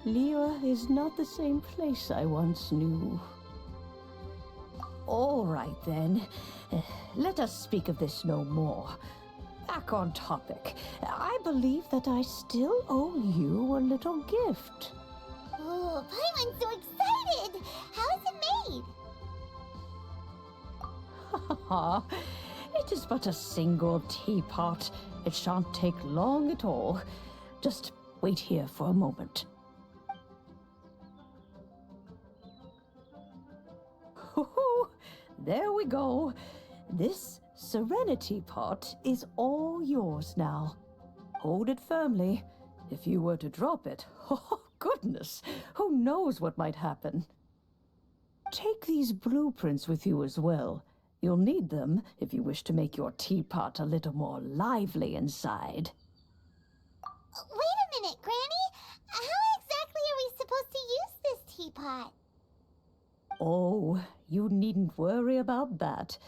Liyue is not the same place I once knew. All right, then. Let us speak of this no more. Back on topic. I believe that I still owe you a little gift.
Oh, Paimon's so excited! How is it made?
It is but a single teapot. It shan't take long at all. Just wait here for a moment. There we go. This Serenity Pot is all yours now. Hold it firmly. If you were to drop it, oh goodness, who knows what might happen. Take these blueprints with you as well. You'll need them if you wish to make your teapot a little more lively inside.
Wait a minute, Granny! How exactly are we supposed to use this teapot?
Oh, you needn't worry about that.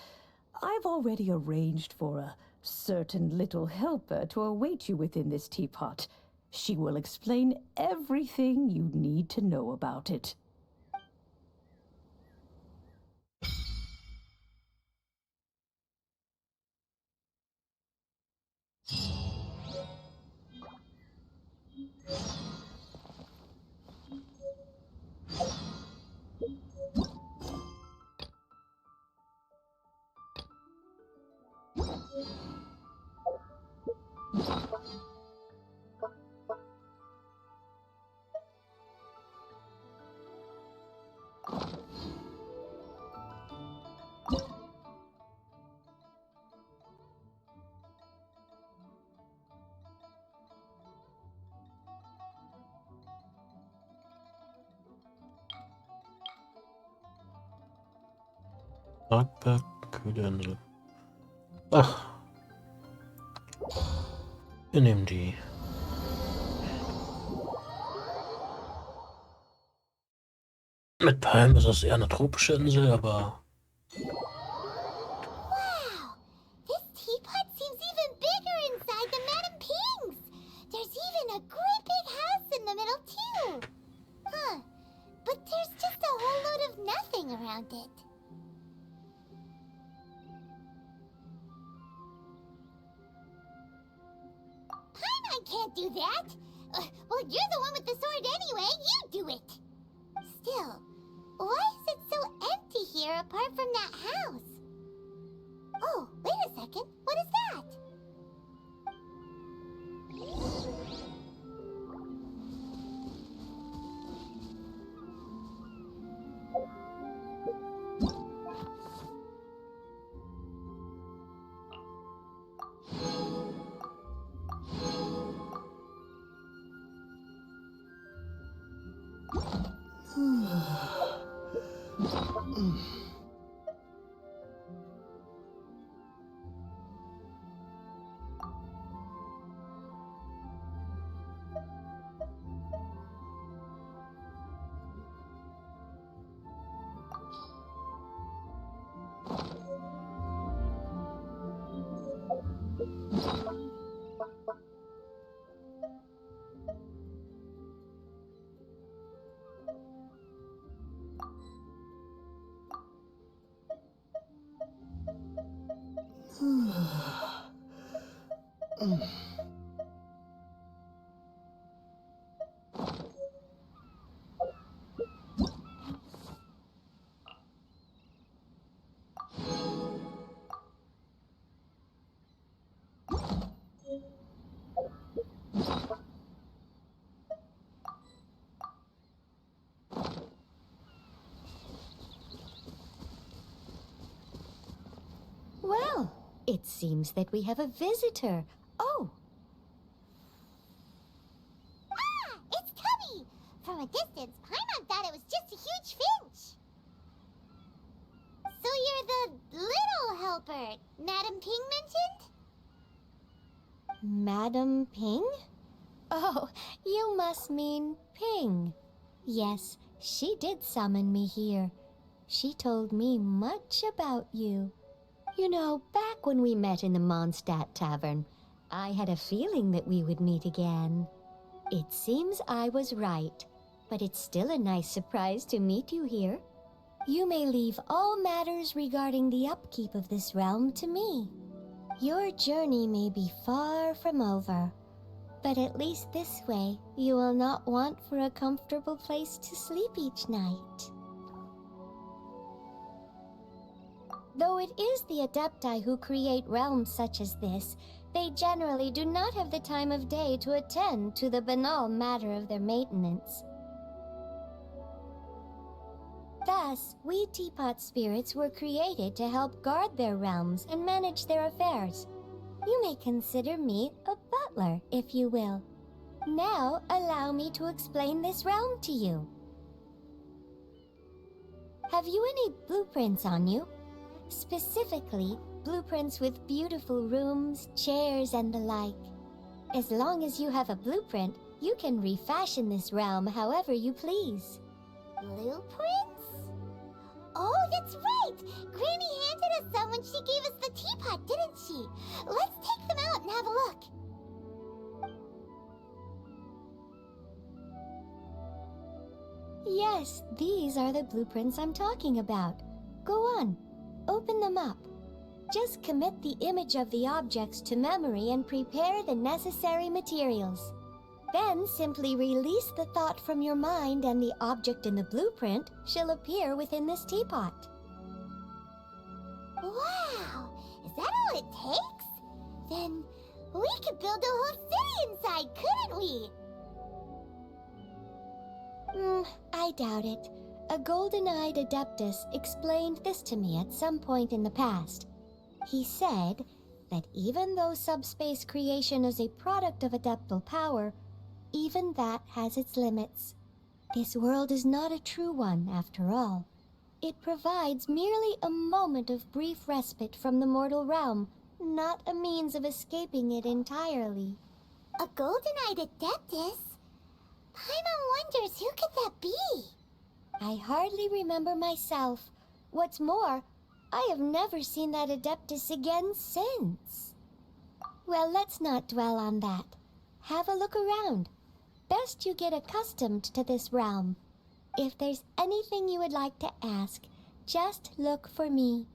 I've already arranged for a certain little helper to await you within this teapot. She will explain everything you need to know about it.
Bergberg, Kühleninsel. Ach. Wir nehmen die. Mit Palmen ist es eher eine tropische Insel, aber...
Wow! This teapot seems even bigger inside than Madame Ping's! There's even a great big house in the middle, too! Huh. But there's just a whole load of nothing around it. Paimon can't do that! Well, you're the one with the sword anyway. You do it! Still, why is it so empty here apart from that house? Oh, wait a second. What is that? Well, it seems that we have a visitor. Oh! Ah! It's Tubby! From a distance, Paimon thought it was just a huge finch. So you're the little helper Madam Ping mentioned? Madam Ping? Oh, you must mean Ping. Yes, she did summon me here. She told me much about you. You know, back when we met in the Mondstadt Tavern, I had a feeling that we would meet again. It seems I was right, but it's still a nice surprise to meet you here. You may leave all matters regarding the upkeep of this realm to me. Your journey may be far from over, but at least this way you will not want for a comfortable place to sleep each night. Though it is the Adepti who create realms such as this, they generally do not have the time of day to attend to the banal matter of their maintenance. Thus, we teapot spirits were created to help guard their realms and manage their affairs. You may consider me a butler, if you will. Now, allow me to explain this realm to you. Have you any blueprints on you? Specifically, blueprints with beautiful rooms, chairs, and the like. As long as you have a blueprint, you can refashion this realm however you please. Blueprints? Oh, that's right! Granny handed us some when she gave us the teapot, didn't she? Let's take them out and have a look. Yes, these are the blueprints I'm talking about. Go on. Open them up. Just commit the image of the objects to memory and prepare the necessary materials. Then simply release the thought from your mind and the object in the blueprint shall appear within this teapot. Wow! Is that all it takes? Then we could build a whole city inside, couldn't we? I doubt it. A golden-eyed Adeptus explained this to me at some point in the past. He said that even though subspace creation is a product of adeptal power, even that has its limits. This world is not a true one, after all. It provides merely a moment of brief respite from the mortal realm, not a means of escaping it entirely. A golden-eyed Adeptus? Paimon wonders who could that be? I hardly remember myself. What's more, I have never seen that Adeptus again since. Well, let's not dwell on that. Have a look around. Best you get accustomed to this realm. If there's anything you would like to ask, just look for me.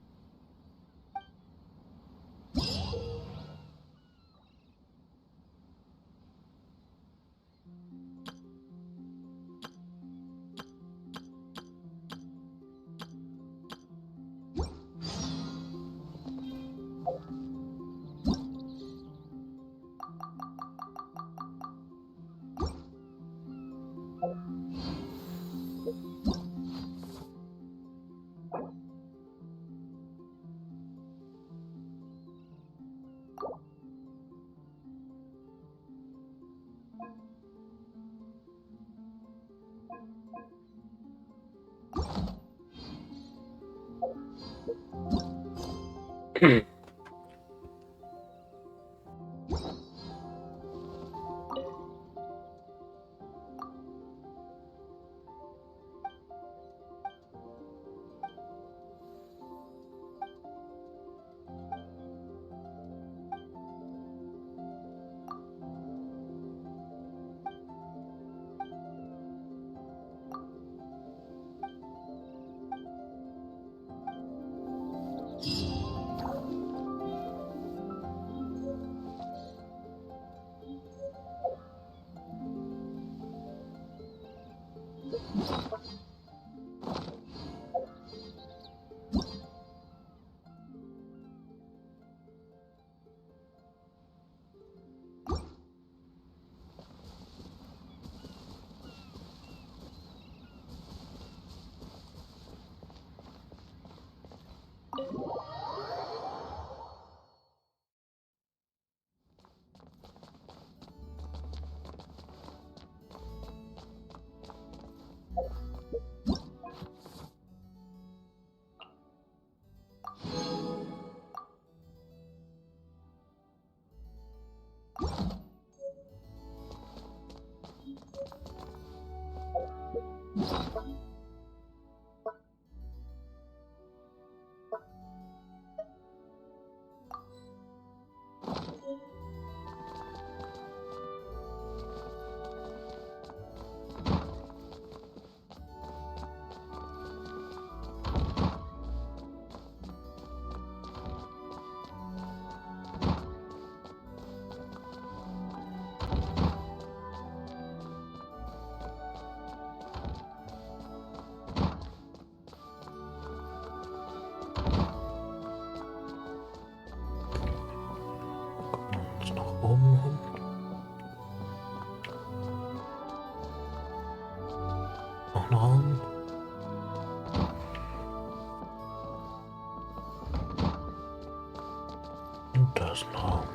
Und da ist ein Raum.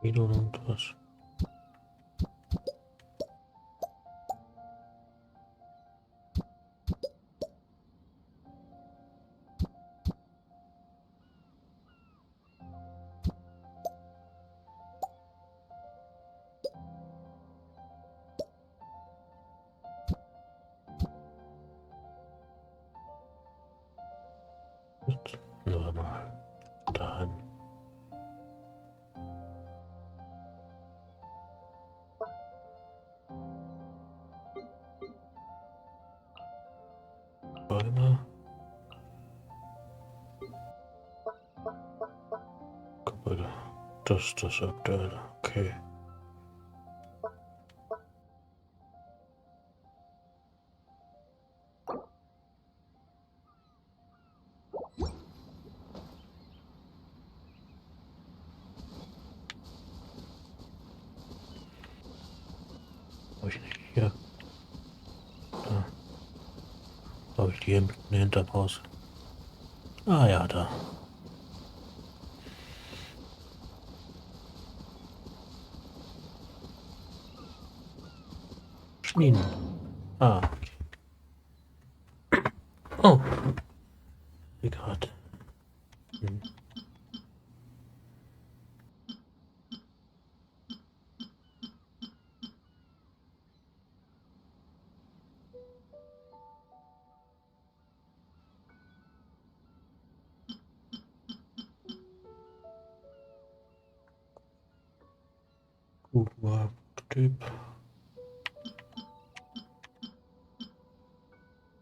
Wieder und was? Nur mal dahin. Bäume. Gebäude. Das ist das aktuelle. Okay. Habe ich nicht hier. Da. Habe ich die hier mitten hinterm Haus. Ah ja, da. Schmieden. Ah. Oh. Wie gerade. Hm. Typ.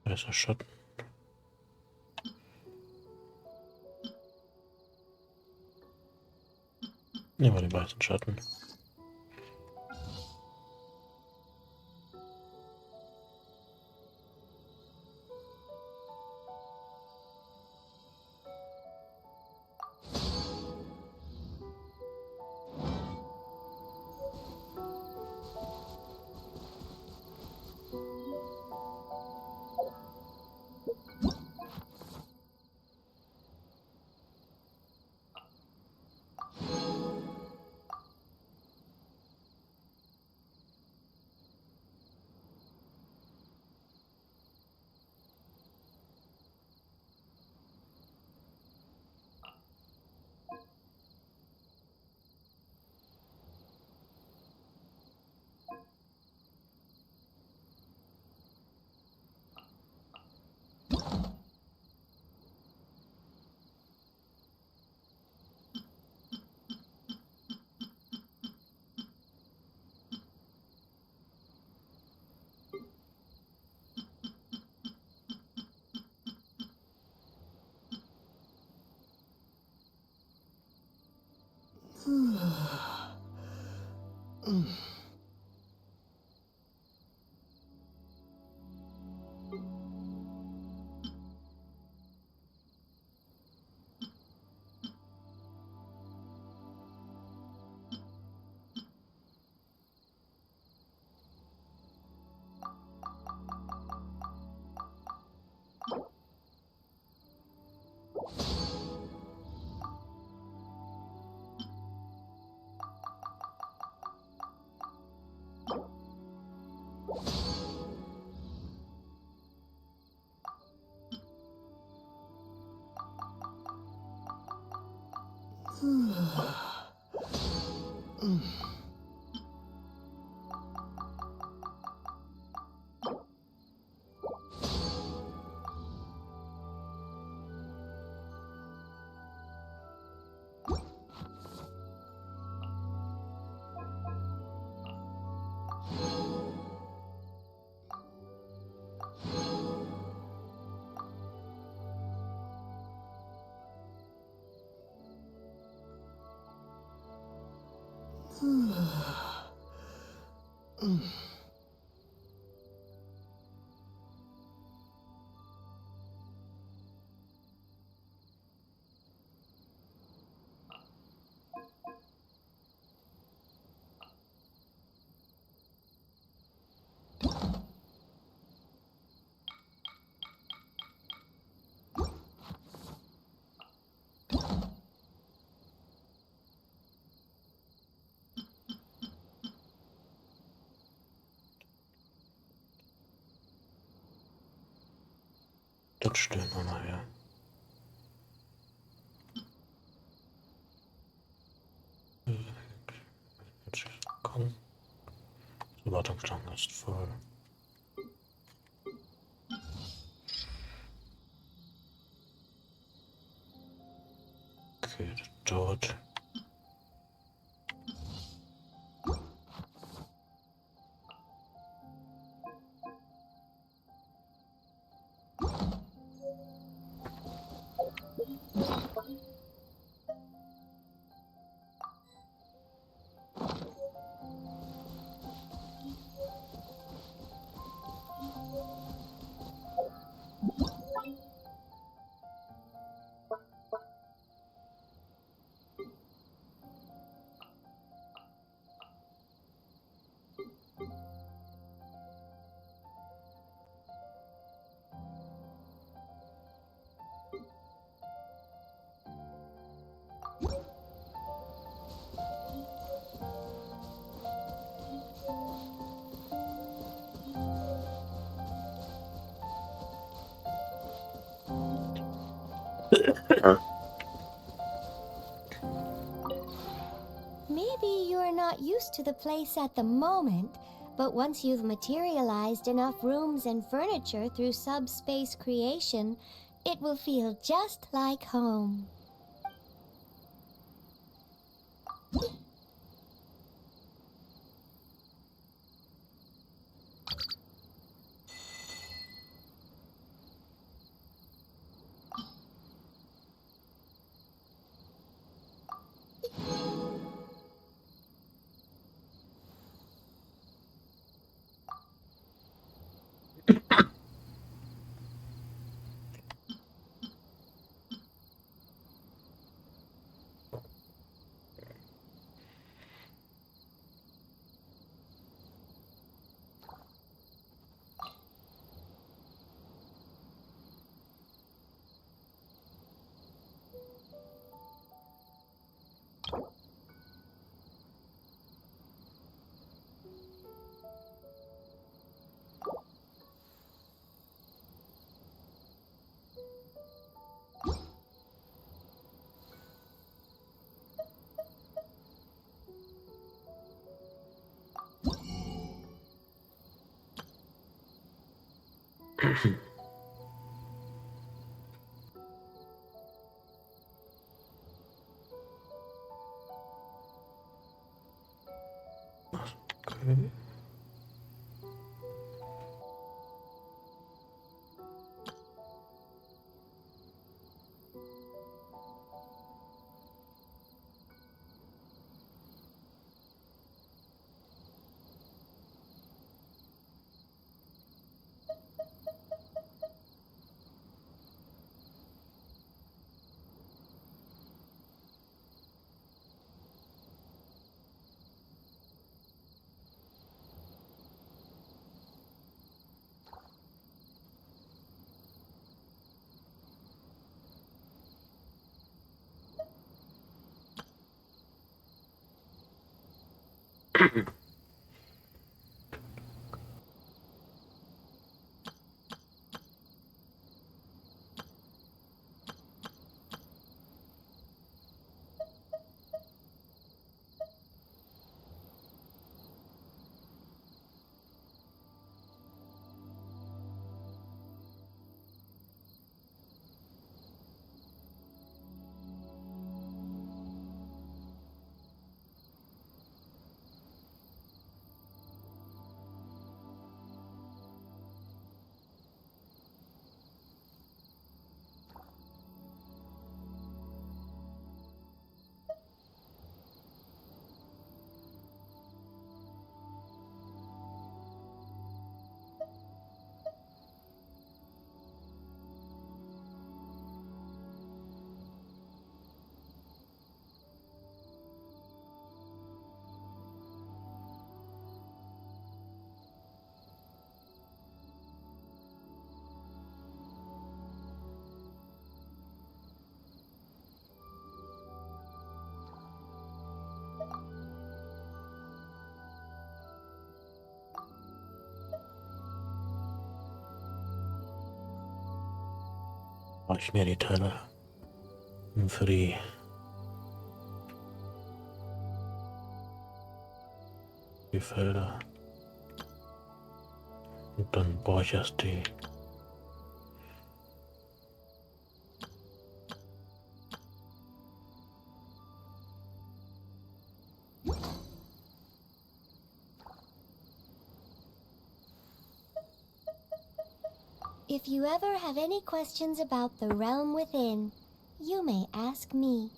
Weißer Schatten. Nehmen wir den weißen Schatten. Das stellen wir mal her. Jetzt kommen. Die Wartungsschlange ist voll. Okay, das dauert.
Maybe you're not used to the place at the moment, but once you've materialized enough rooms and furniture through subspace creation, it will feel just like home.
Okay. Schmieriteile für die Felder. Und dann brauche ich erst die
If you ever have any questions about the realm within, you may ask me.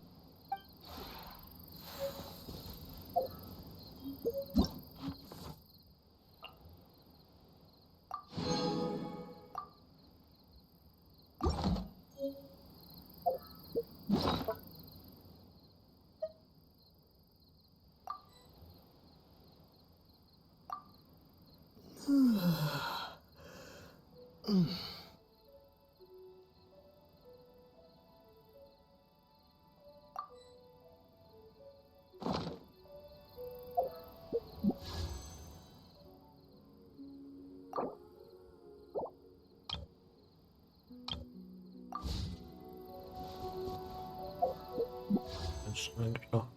Jetzt eigentlich noch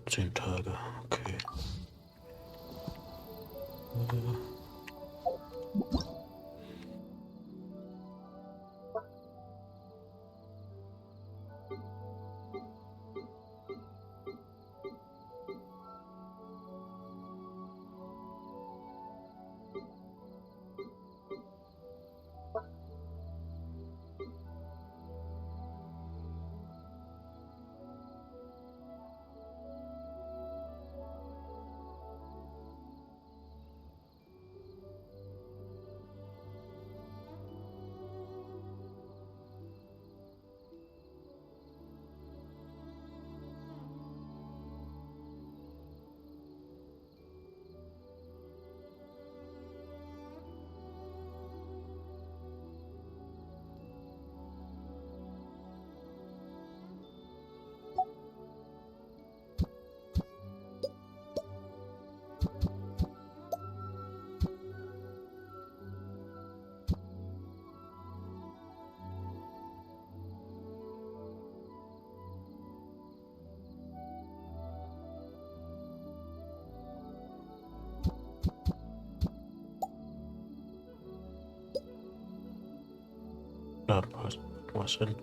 10 Tage, okay. Da passt was hin.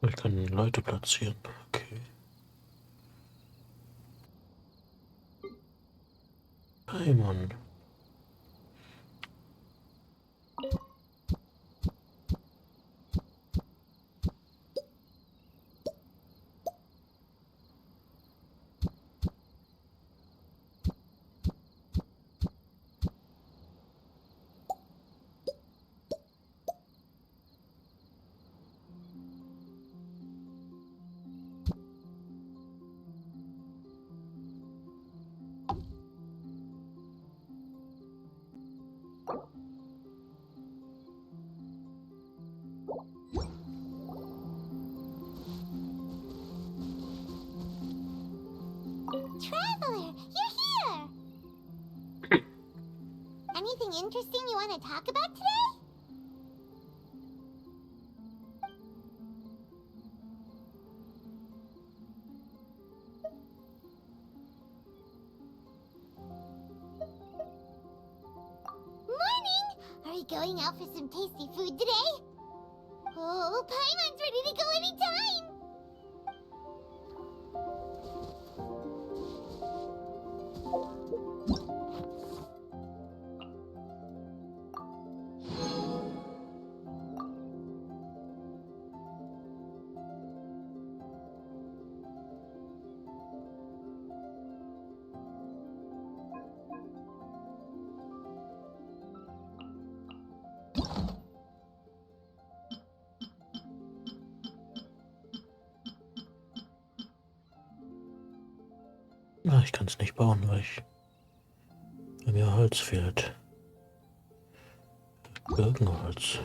Ich kann Leute platzieren. Okay. Paimon.
Traveler, you're here! Anything interesting you want to talk about today? Morning! Are we going out for some tasty food today? Oh, Paimon's ready to go anytime!
Ah, ich kann es nicht bauen, weil mir Holz fehlt. Birkenholz.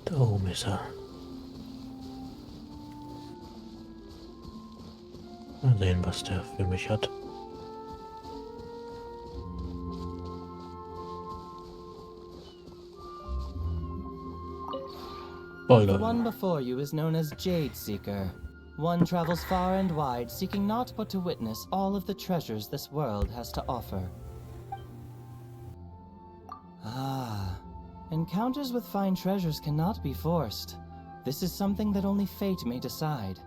Da oben ist er. Mal sehen, was der für mich hat.
The one before you is known as Jade Seeker. One travels far and wide, seeking naught but to witness all of the treasures this world has to offer. Ah, encounters with fine treasures cannot be forced. This is something that only fate may decide.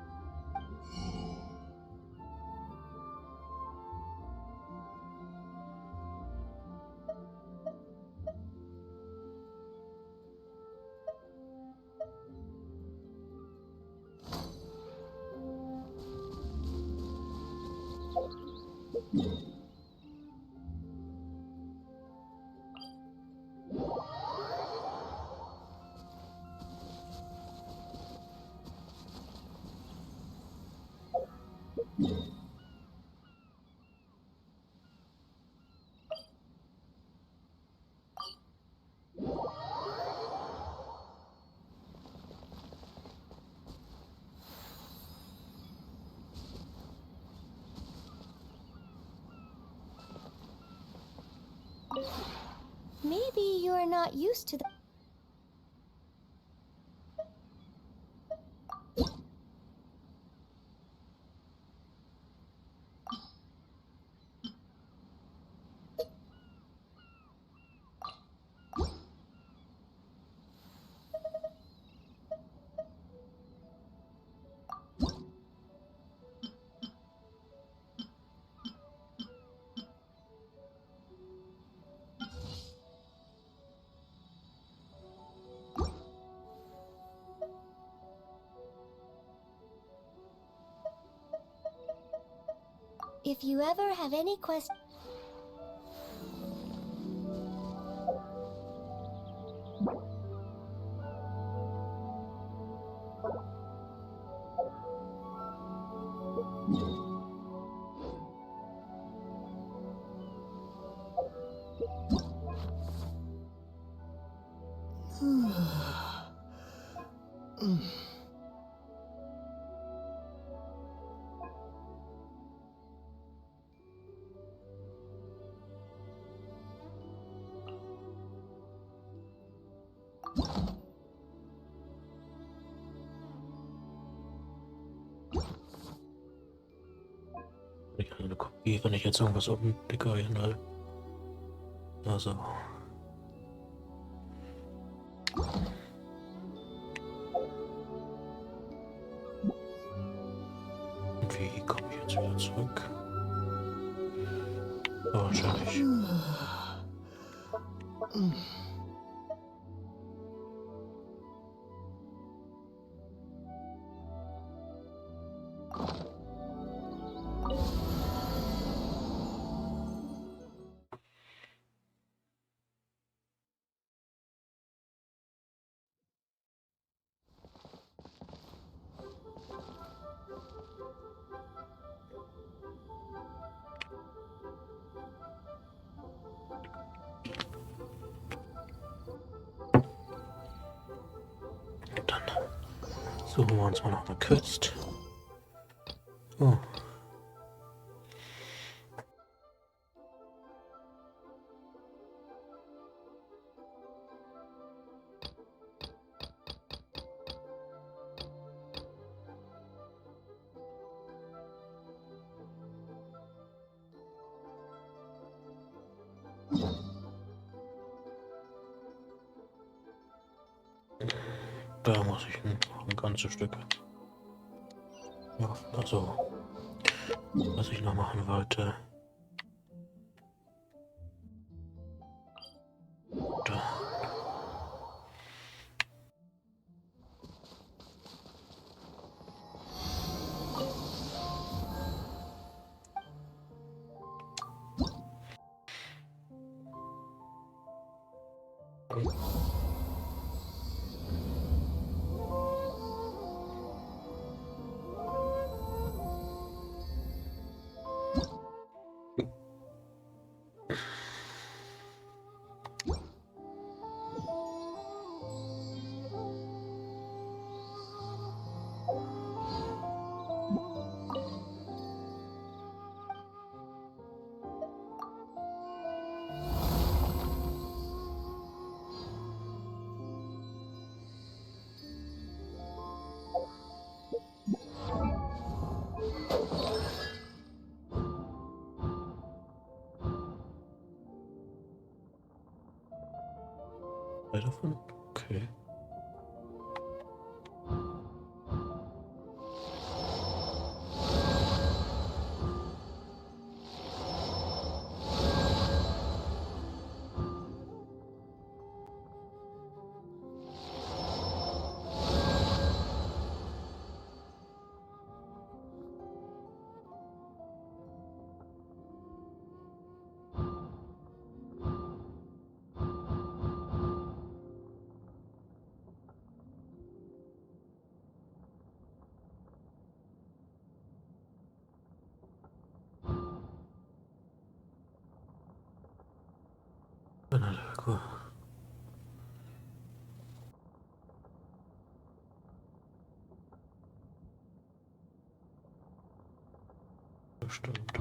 Maybe you're not used to the...
If you ever have any questions...
Ich kann eine Kopie, wenn ich jetzt irgendwas auf dem Dicker hinhalte. Also. Und wie komme ich jetzt wieder zurück? Ja, wahrscheinlich. Dann suchen wir uns mal noch eine Quest. Oh. Da muss ich ein ganzes Stück. Ja, also, was ich noch machen wollte. Da. Davon? Okay. Cool. Stimmt.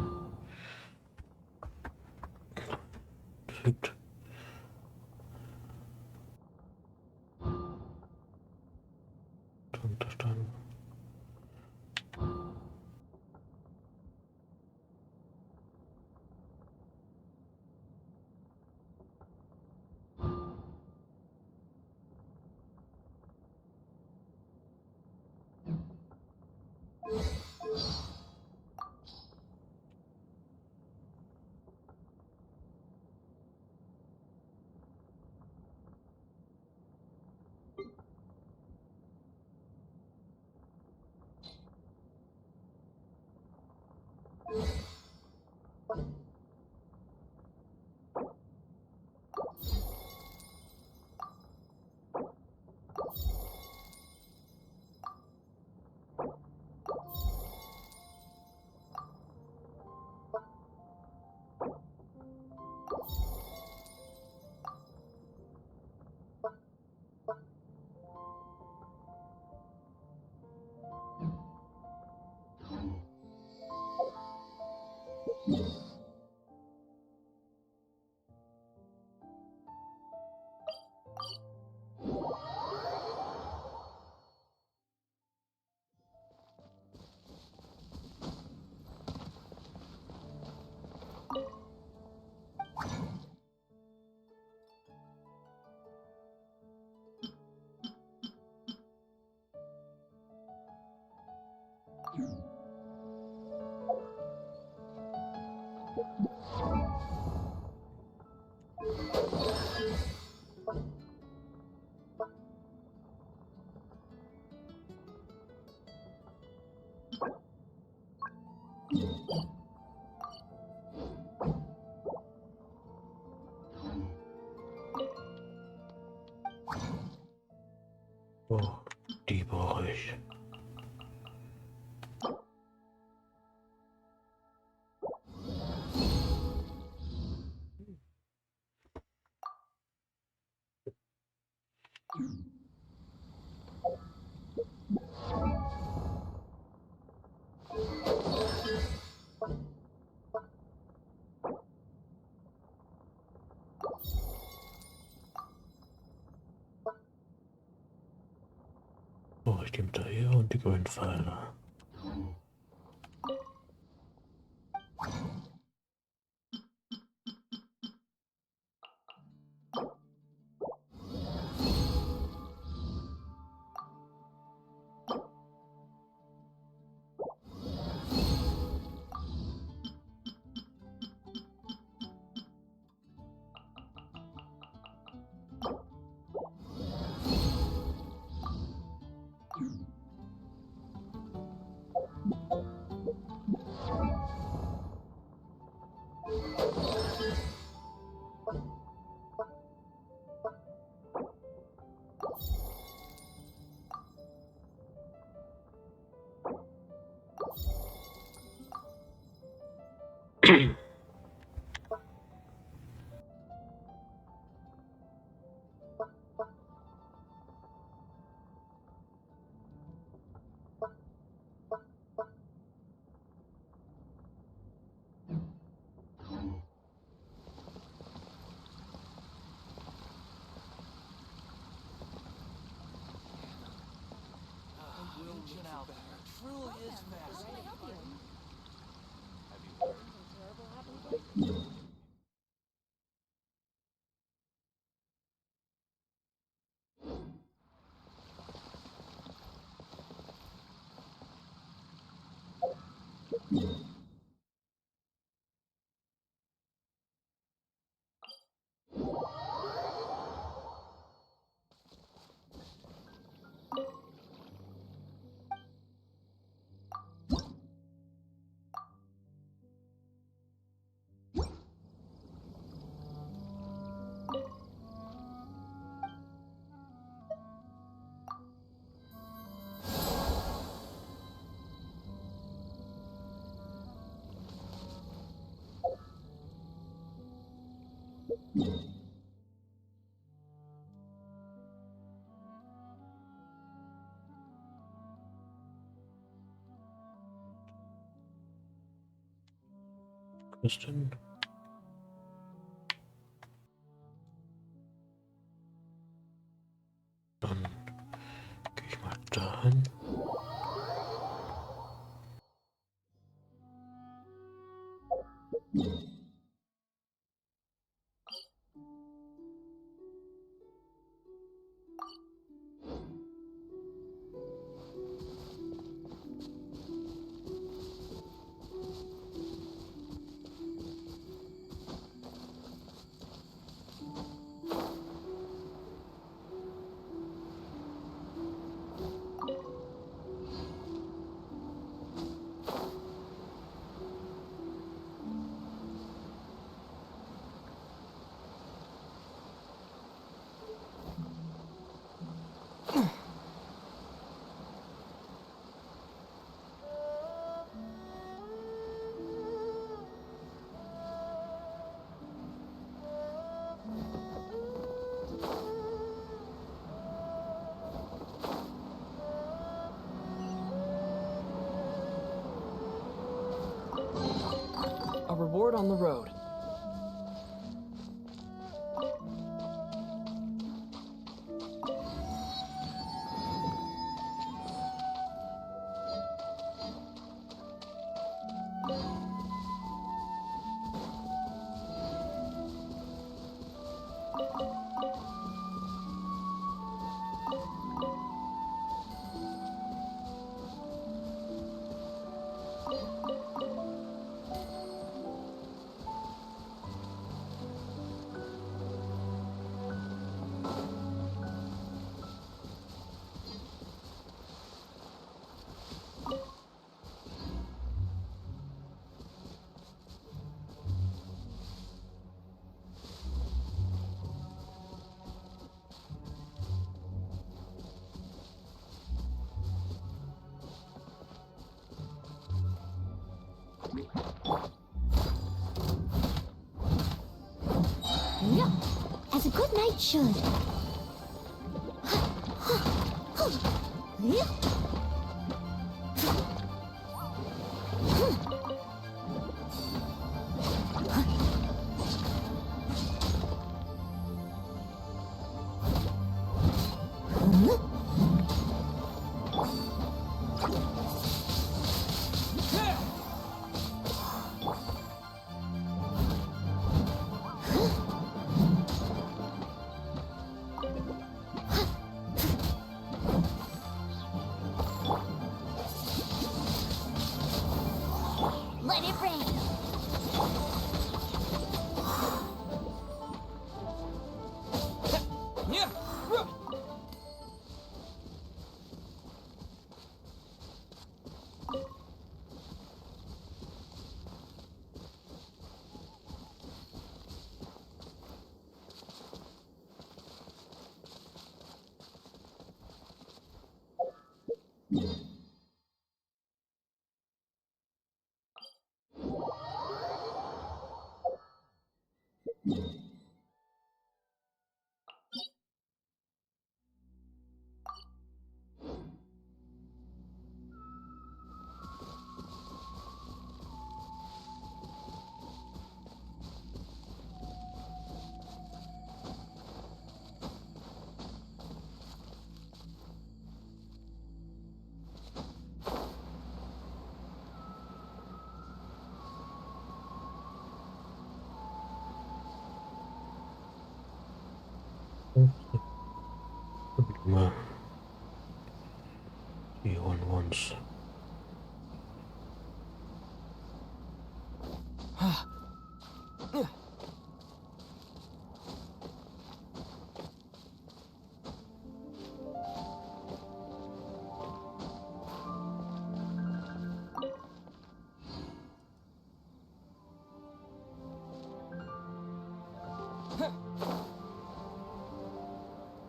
Perfekt. Unterstanden. Oh, die brauche ich. Brauche ich die Medaille und die grünen Pfeile. Was denn? Dann gehe ich mal dahin.
A reward on the road.
Yeah, as a good knight should. Yeah. Let it rain.
Immer die Ones.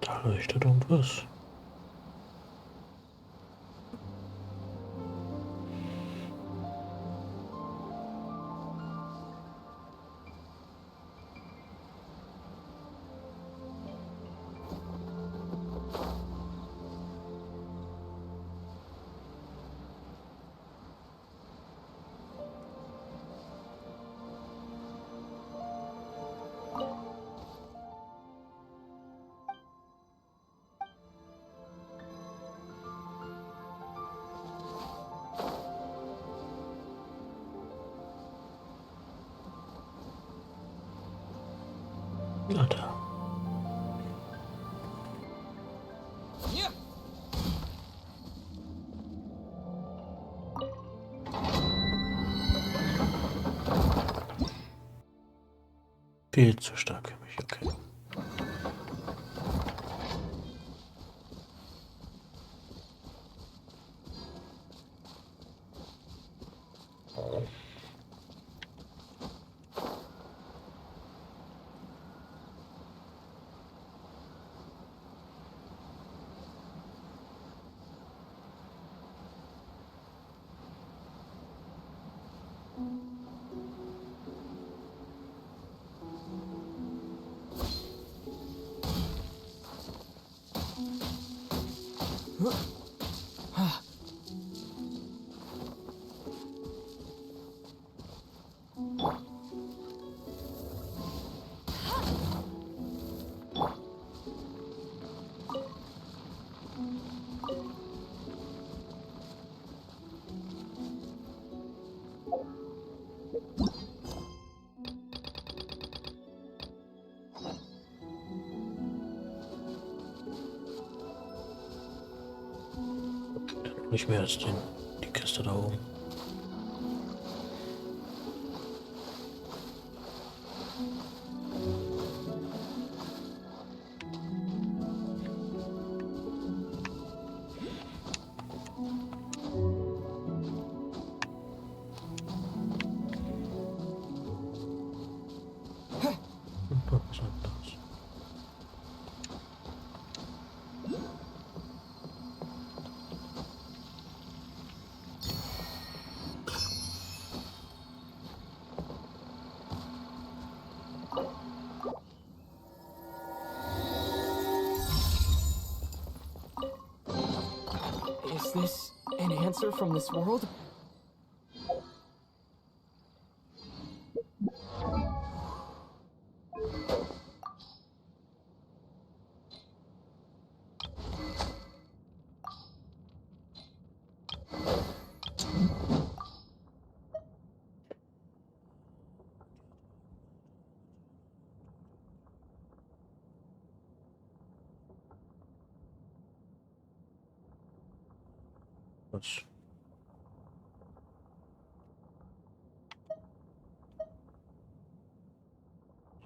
Da leuchtet irgendwas. Na da. Viel zu stark für mich, okay. Nicht mehr als die Kiste da oben. Was anderes.
this an answer from this world?
Was.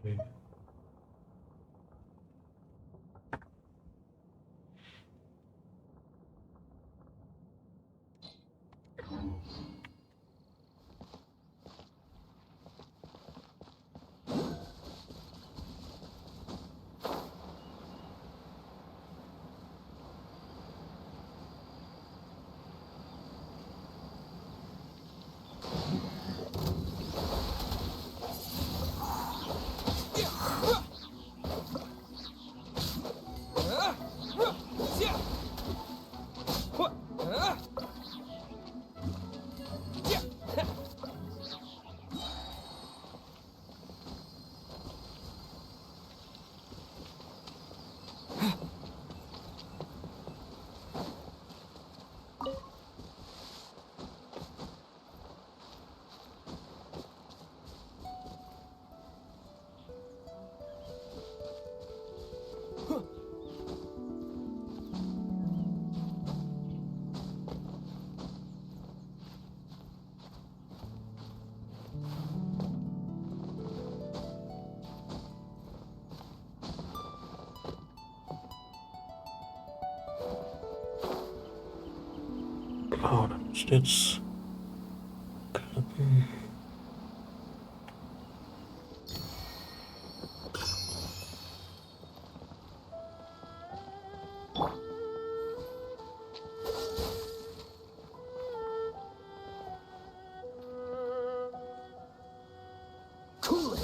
Okay. Oh, dann steht's.
Cool it!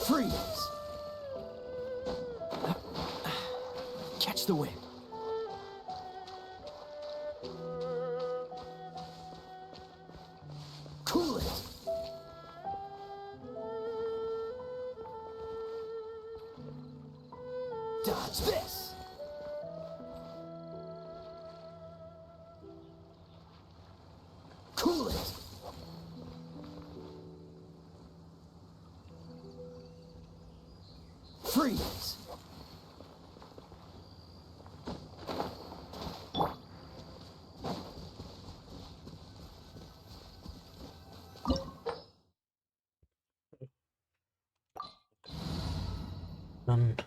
Freeze! Catch the wind. Cool it! Dodge this! Cool it! Freeze!
Dann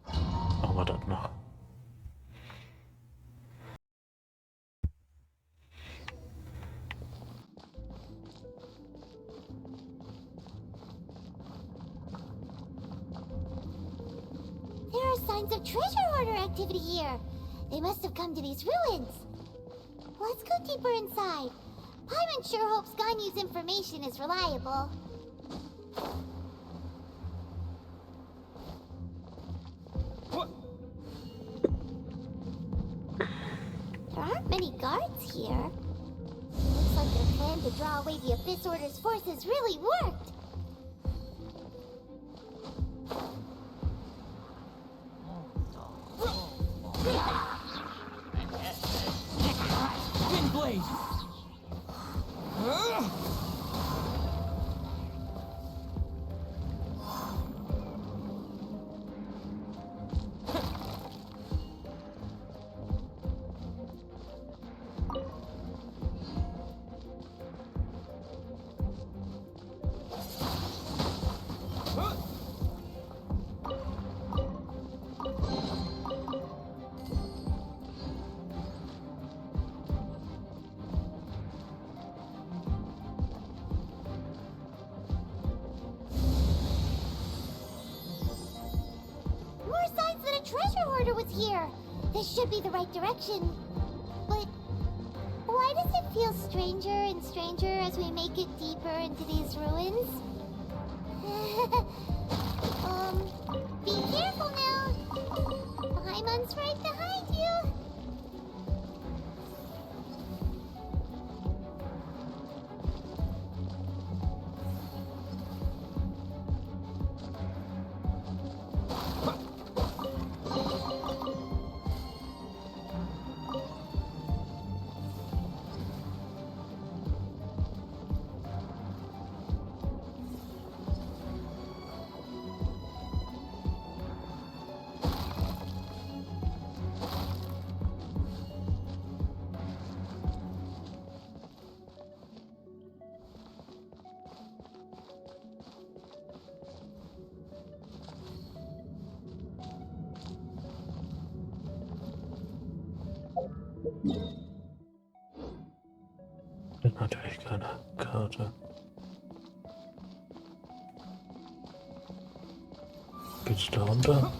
machen wir das noch.
There are signs of treasure hoarder activity here. They must have come to these ruins. Let's go deeper inside. Paimon sure hopes Ganyu's information is reliable. There aren't many guards here. Looks like their plan to draw away the Abyss Order's forces really worked.
Windblade!
More signs that a treasure hoarder was here. This should be the right direction. But why does it feels stranger and stranger as we make it deeper into these ruins. Be careful now. Paimon's right behind you.
Das ist natürlich keine Karte. Geht's da runter?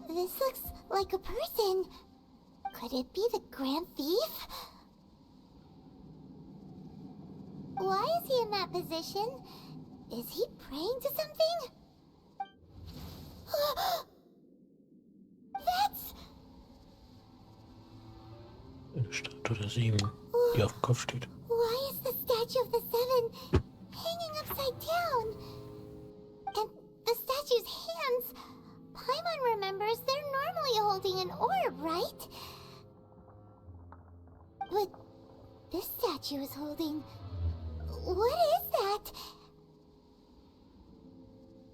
This looks like a person. Could it be the Grand Thief? Why is he in that position? Is he praying to something? That's... Eine Statue der Sieben, die auf dem Kopf steht.
Why is the statue of the Seven hanging upside down? And the statue's hands... Paimon remembers they're normally holding an orb, right? But this statue is holding... What is that?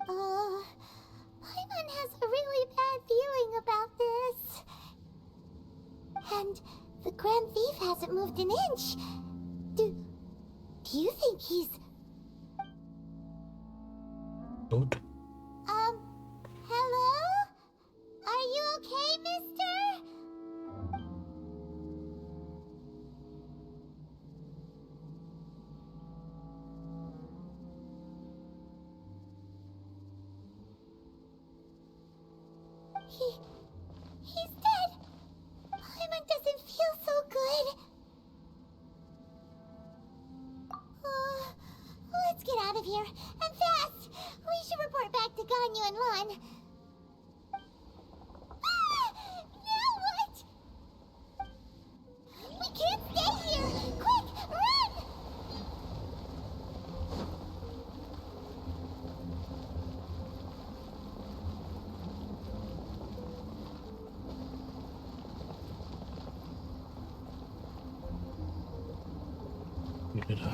Paimon has a really bad feeling about this. And the Grand Thief hasn't moved an inch. Do you think he's...
Tot?
Hello? Are you okay, mister? He's dead. Paimon doesn't feel so good. Let's get out of here, and fast! We should report back to Ganyu and Lon. Now what? We can't stay here! Quick, run!
Wieder da.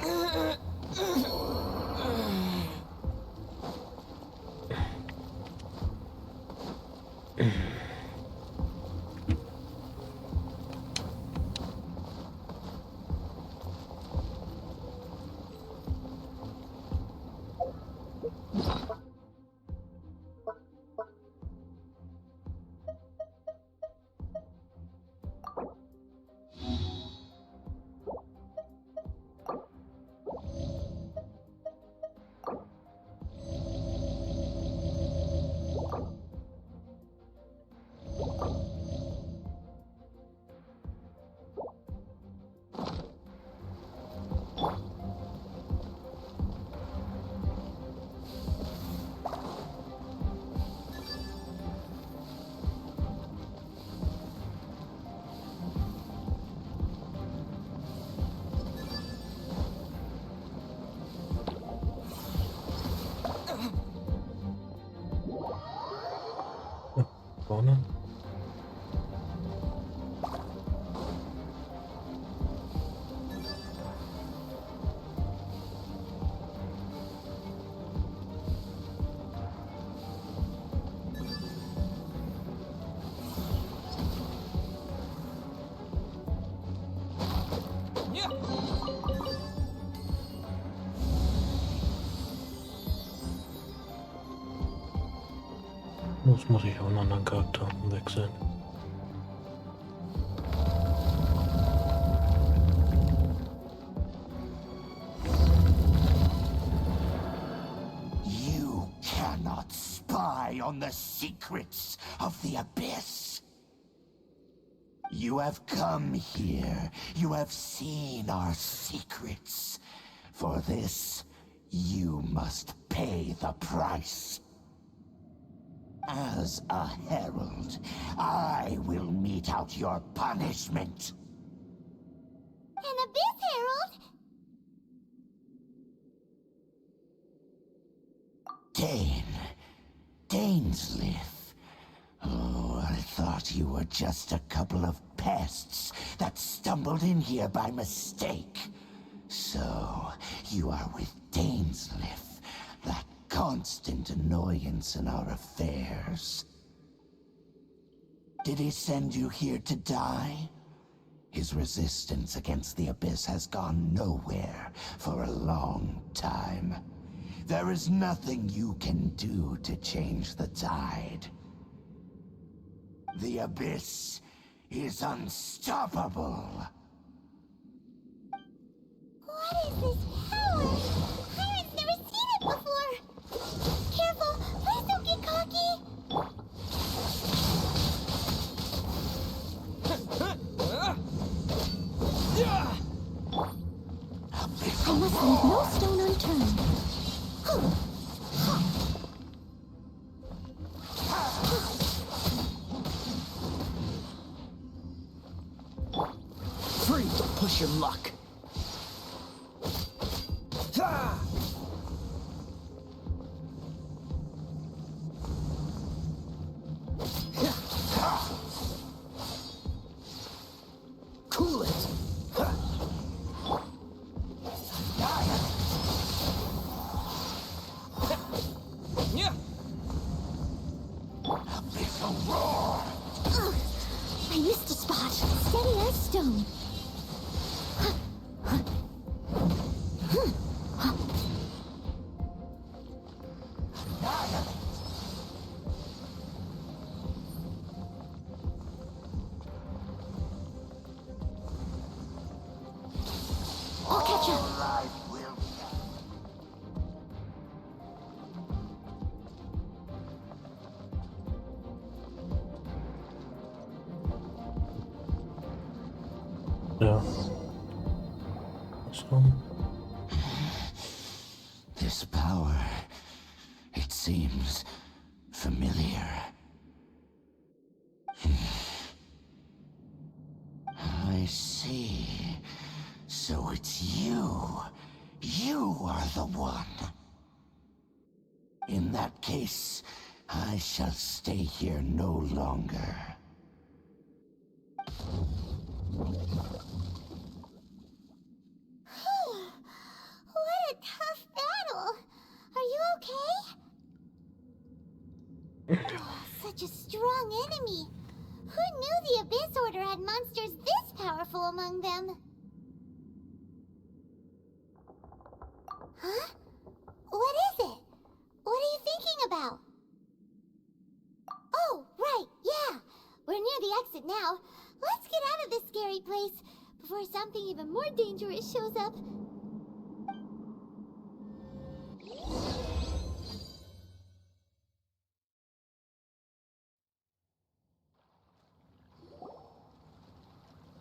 Vorne. Muss ich auch einen anderen Charakter wechseln.
You cannot spy on the secrets of the Abyss. You have come here. You have seen our secrets. For this, you must pay the price. As a herald, I will mete out your punishment.
An Abyss Herald?
Dainsleif. Oh, I thought you were just a couple of pests that stumbled in here by mistake. So, you are with Dainsleif, that constant annoyance in our affairs. Did he send you here to die? His resistance against the Abyss has gone nowhere for a long time. There is nothing you can do to change the tide. The Abyss is unstoppable.
What is this power? Pirate's never seen it before! Careful! Please don't get cocky!
I must leave no stone unturned.
Free to push your luck. Cool it.
I missed a spot. Steady as stone. I'll catch up.
Ja. So.
This power, it seems familiar. I see. So it's you. You are the one. In that case, I shall stay here no longer.
What a tough battle! Are you okay? Such a strong enemy! Who knew the Abyss Order had monsters this powerful among them? Huh? What is it? What are you thinking about? Oh, right, yeah! We're near the exit now. Let's get out of this scary place before something even more dangerous shows up.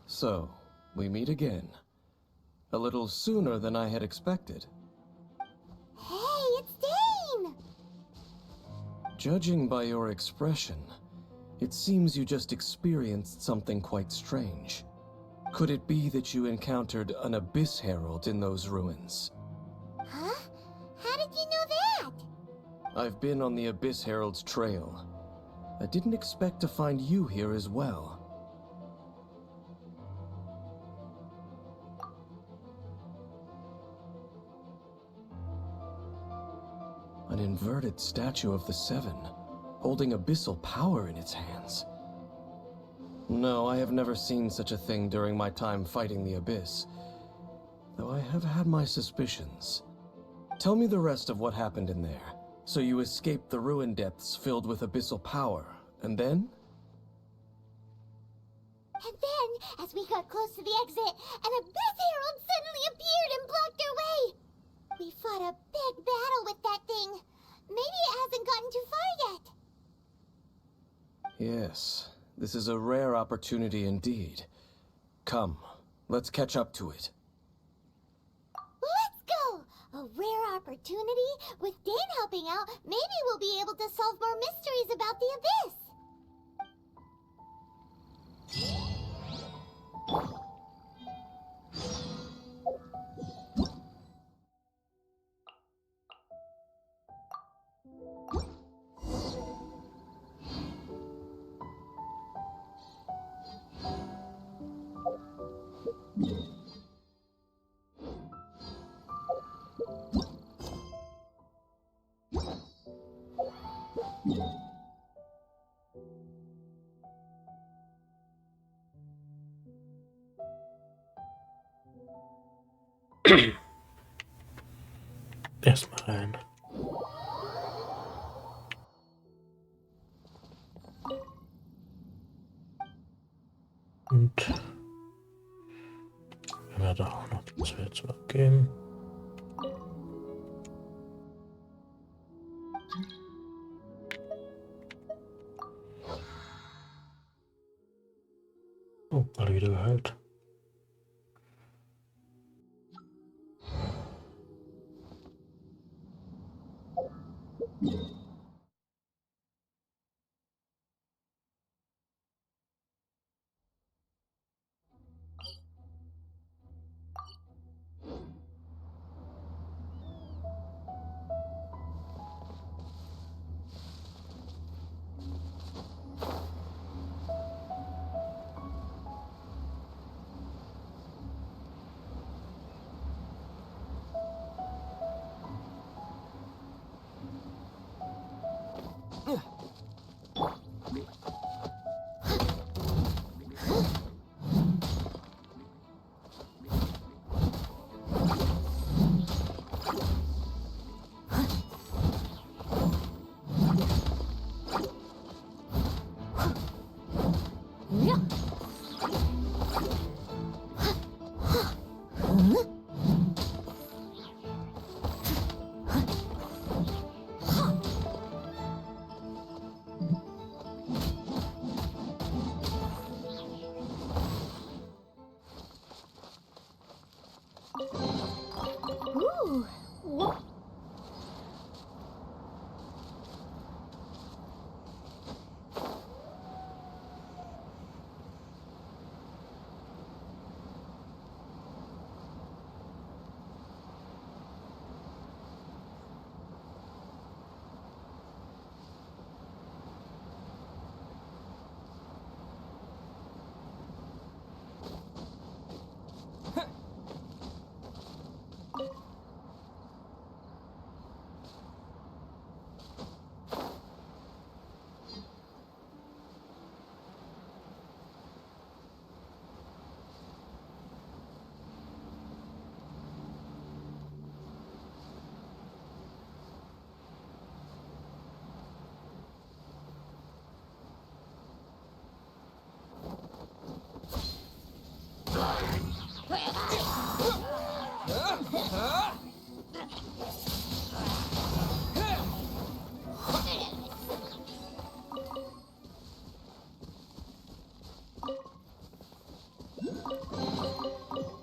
So, we meet again. A little sooner than I had expected.
Hey, it's Dane!
Judging by your expression, it seems you just experienced something quite strange. Could it be that you encountered an Abyss Herald in those ruins?
Huh? How did you know that?
I've been on the Abyss Herald's trail. I didn't expect to find you here as well. An inverted statue of the Seven, holding abyssal power in its hands. No, I have never seen such a thing during my time fighting the Abyss, though I have had my suspicions. Tell me the rest of what happened in there. So you escaped the ruin depths filled with abyssal power, and then?
And then, as we got close to the exit, an Abyss Herald suddenly appeared and blocked our way! We fought a big battle with that thing. Maybe it hasn't gotten too far yet.
Yes, this is a rare opportunity indeed. Come, let's catch up to it.
Let's go! A rare opportunity? With Dane helping out, maybe we'll be able to solve more mysteries about the Abyss!
Erstmal rein. Und wir werden auch noch die 2 zurückgeben. Oh, alle wieder geheilt.
Ooh, what?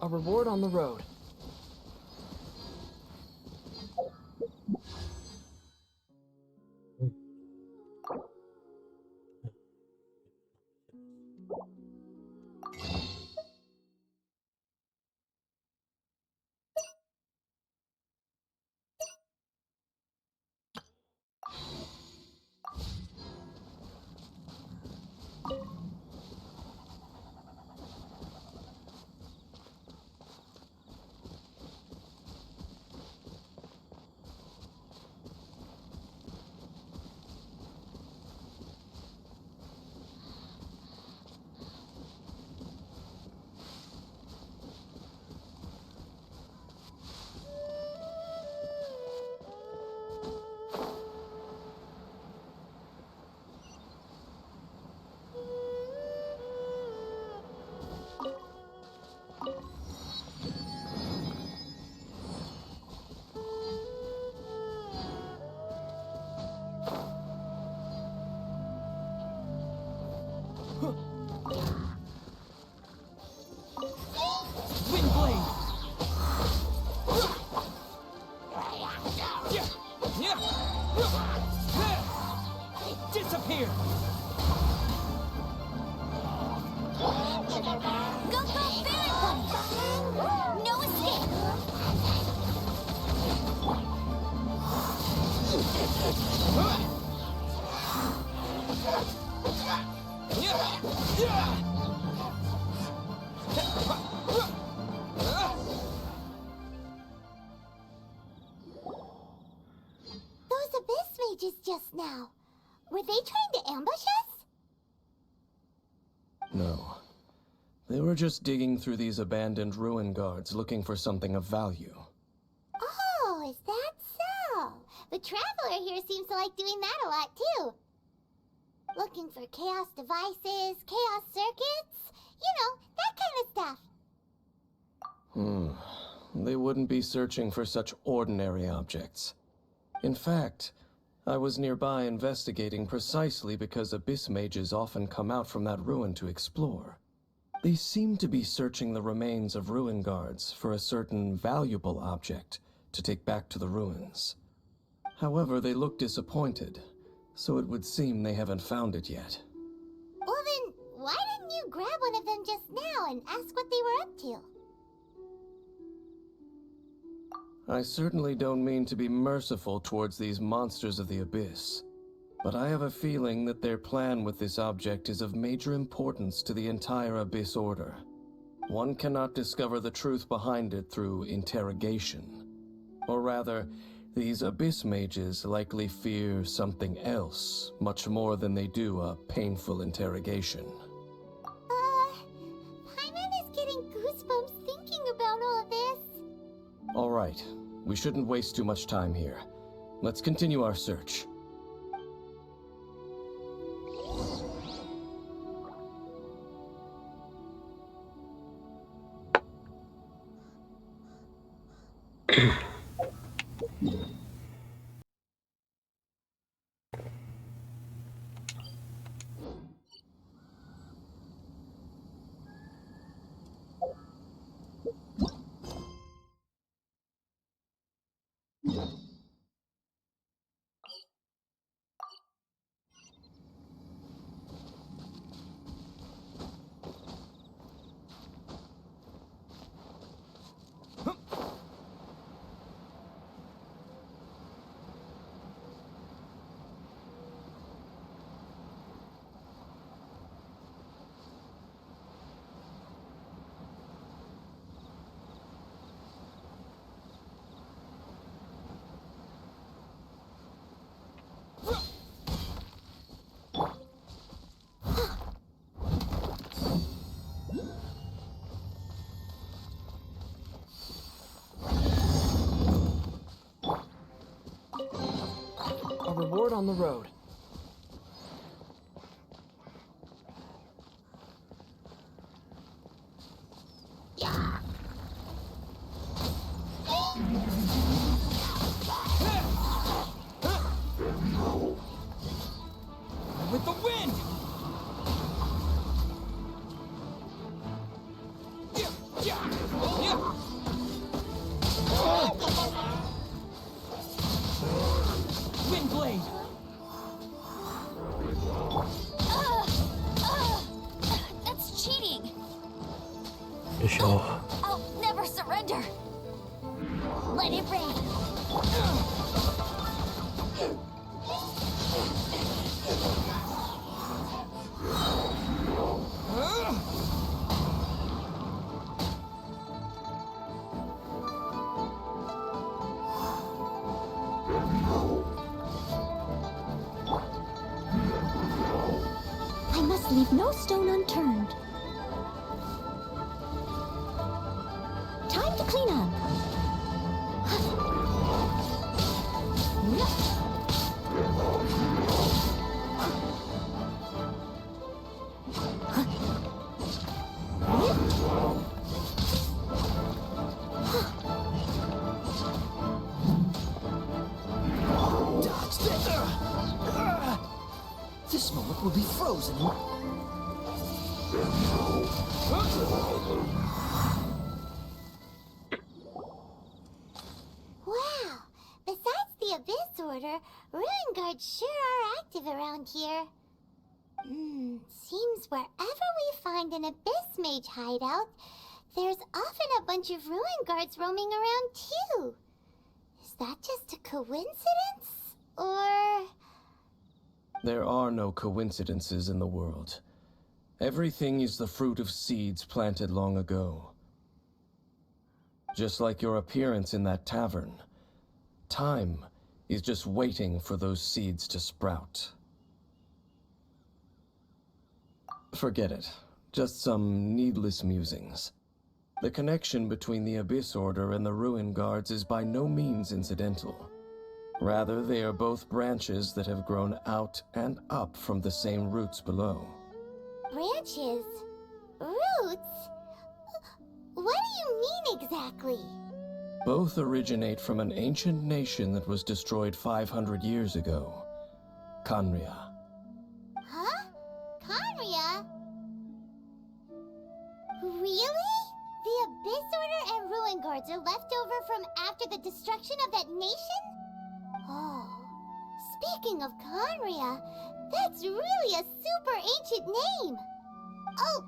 A reward on the road.
Disappear!
Go, go, Barret Bunny! No escape! Those abyss mages just now. Were they trying to ambush us?
No. They were just digging through these abandoned ruin guards looking for something of value.
Oh, is that so? The Traveler here seems to like doing that a lot, too. Looking for chaos devices, chaos circuits, you know, that kind of stuff.
They wouldn't be searching for such ordinary objects. In fact, I was nearby investigating precisely because abyss mages often come out from that ruin to explore. They seem to be searching the remains of ruin guards for a certain valuable object to take back to the ruins. However, they look disappointed, so it would seem they haven't found it yet.
Well then, why didn't you grab one of them just now and ask what they were up to?
I certainly don't mean to be merciful towards these monsters of the abyss, but I have a feeling that their plan with this object is of major importance to the entire Abyss Order. One cannot discover the truth behind it through interrogation. Or rather, these Abyss mages likely fear something else, much more than they do a painful interrogation.
Paimon is getting goosebumps thinking about all this.
All right, we shouldn't waste too much time here. Let's continue our search.
A reward on the road.
With the wind! Windblade!
That's cheating.
You sure?
I'll never surrender. Let it rain.
I must leave no stone unturned. Time to clean up.
Dodge this. This moment will be frozen in...
Wow! Besides Sister, ruin guards sure are active around here. Seems wherever we find an Abyss Mage hideout, there's often a bunch of ruin guards roaming around too. Is that just a coincidence? Or...
There are no coincidences in the world. Everything is the fruit of seeds planted long ago. Just like your appearance in that tavern, time is just waiting for those seeds to sprout. Forget it. Just some needless musings. The connection between the Abyss Order and the Ruin Guards is by no means incidental. Rather, they are both branches that have grown out and up from the same roots below.
Branches? Roots? What do you mean exactly?
Both originate from an ancient nation that was destroyed 500 years ago, Khaenri'ah.
Huh? Khaenri'ah? Really? The Abyss Order and Ruin Guards are left over from after the destruction of that nation? Oh, speaking of Khaenri'ah, that's really a super ancient name. Oh,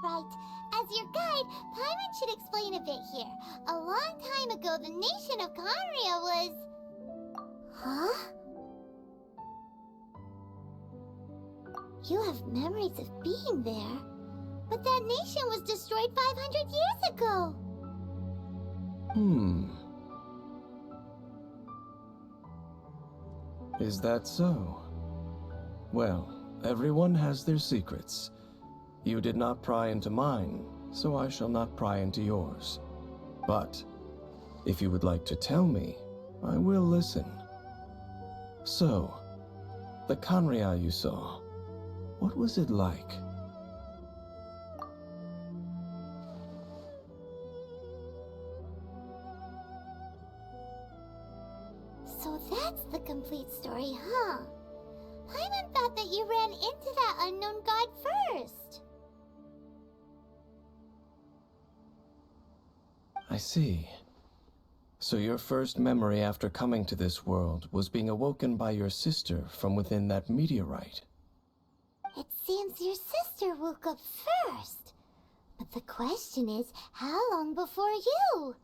right. As your guide, Paimon should explain a bit here. A long time ago, the nation of Khaenri'ah was... Huh? You have memories of being there. But that nation was destroyed 500 years ago.
Is that so? Well, everyone has their secrets. You did not pry into mine, so I shall not pry into yours. But, if you would like to tell me, I will listen. So, the Khaenri'ah you saw, what was it like?
So that's the complete story, huh? Paimon thought that you ran into that unknown god first.
I see. So your first memory after coming to this world was being awoken by your sister from within that meteorite.
It seems your sister woke up first. But the question is, how long before you?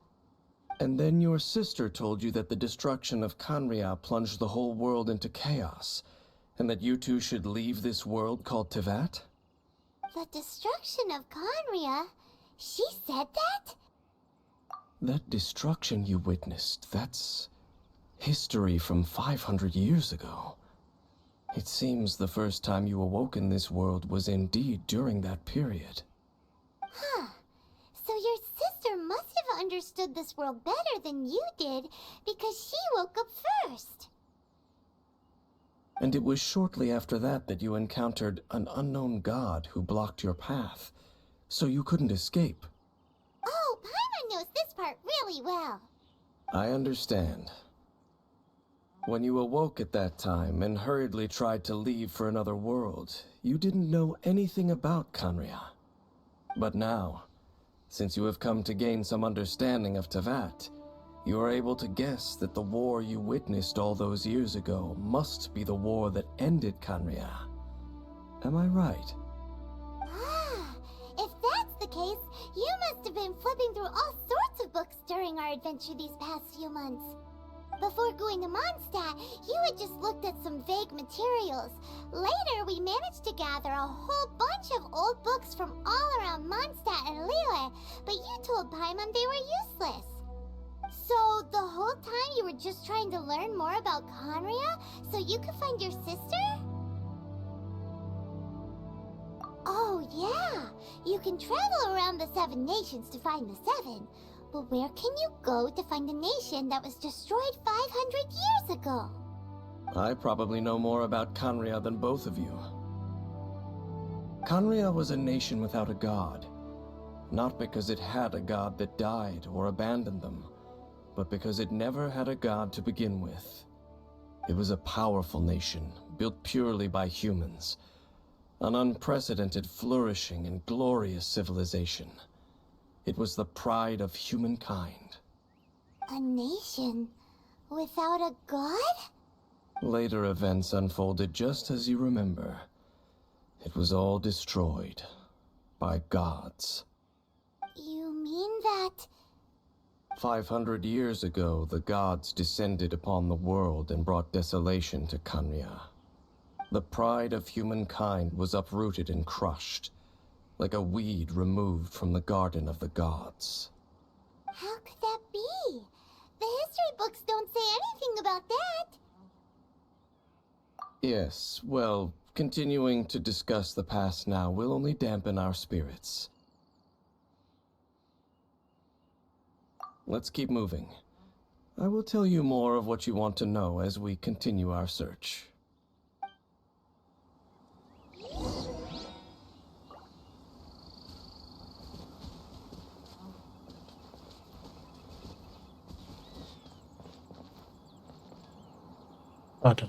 And then your sister told you that the destruction of Khaenri'ah plunged the whole world into chaos, and that you two should leave this world called Teyvat?
The destruction of Khaenri'ah? She said that?
That destruction you witnessed, that's history from 500 years ago. It seems the first time you awoke in this world was indeed during that period.
Huh. So your sister must have understood this world better than you did, because she woke up first.
And it was shortly after that that you encountered an unknown god who blocked your path, so you couldn't escape.
Oh, Paimon knows this part really well.
I understand. When you awoke at that time and hurriedly tried to leave for another world, you didn't know anything about Khaenri'ah. But now, since you have come to gain some understanding of Teyvat, you are able to guess that the war you witnessed all those years ago must be the war that ended Khaenri'ah. Am I right?
Ah, if that's the case, you must have been flipping through all sorts of books during our adventure these past few months. Before going to Mondstadt, you had just looked at some vague materials. Later, we managed to gather a whole bunch of old books from all around Mondstadt and Liyue, but you told Paimon they were useless. So, the whole time you were just trying to learn more about Khaenri'ah so you could find your sister? Oh, yeah. You can travel around the 7 nations to find the 7. But where can you go to find a nation that was destroyed 500 years ago?
I probably know more about Khaenri'ah than both of you. Khaenri'ah was a nation without a god. Not because it had a god that died or abandoned them, but because it never had a god to begin with. It was a powerful nation, built purely by humans. An unprecedented, flourishing, and glorious civilization. It was the pride of humankind.
A nation without a god?
Later events unfolded just as you remember. It was all destroyed by gods.
You mean that...
500 years ago, the gods descended upon the world and brought desolation to Kanya. The pride of humankind was uprooted and crushed, like a weed removed from the garden of the gods.
How could that be? The history books don't say anything about that.
Yes, well, continuing to discuss the past now will only dampen our spirits. Let's keep moving. I will tell you more of what you want to know as we continue our search.
Warte.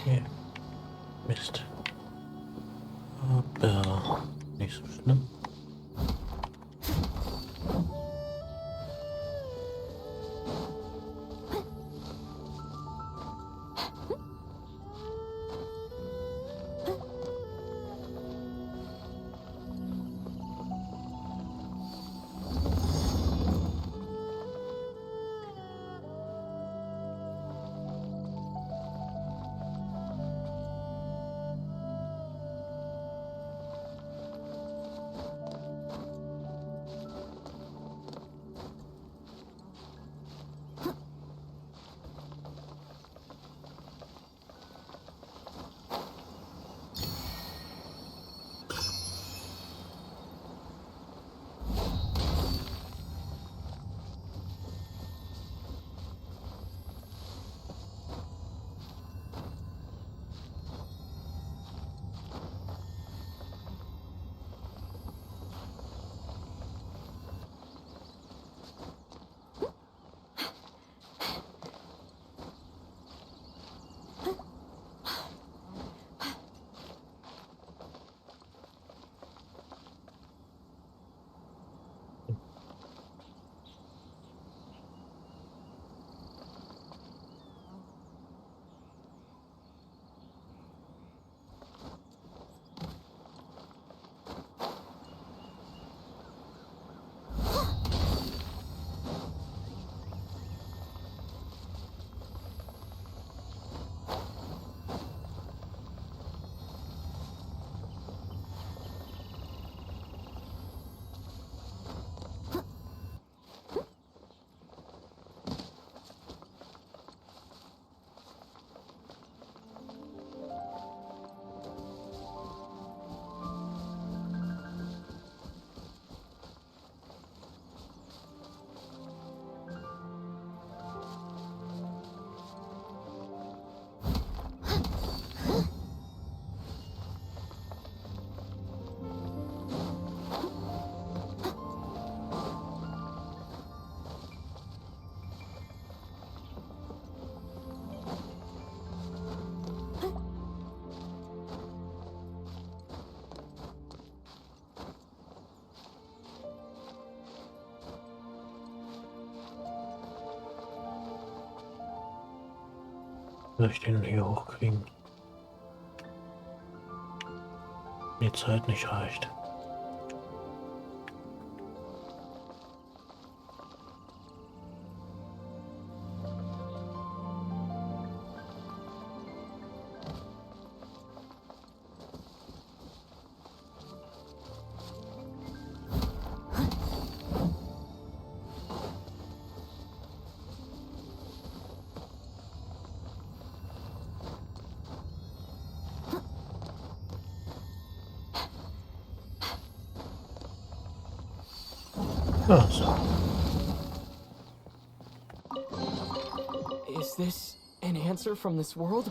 Ja. Mist. Aber nicht so schlimm. Soll ich den hier hochkriegen? Die Zeit nicht reicht. Oh, so.
Is this an answer from this world?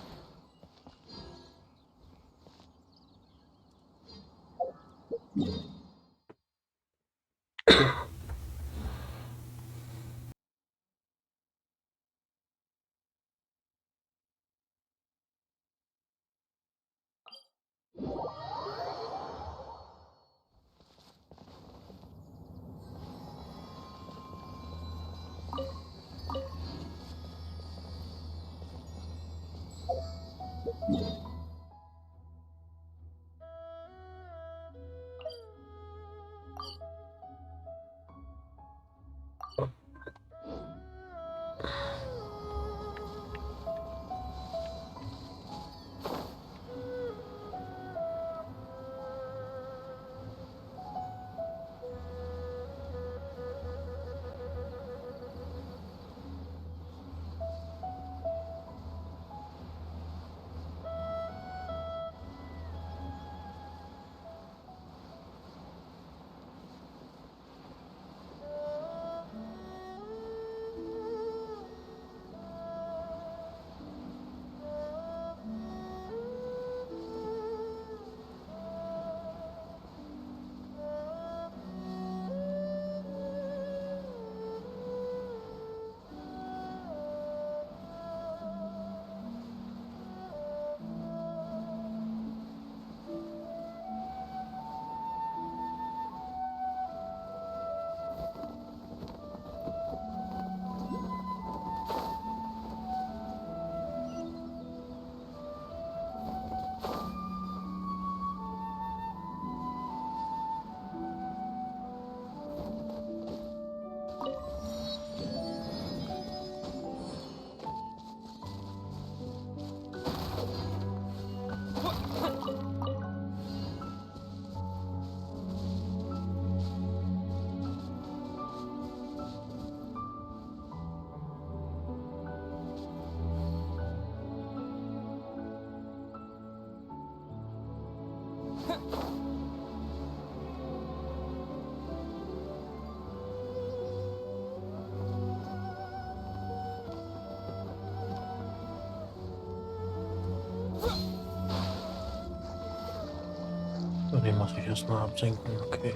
So, den muss ich erstmal absenken, okay.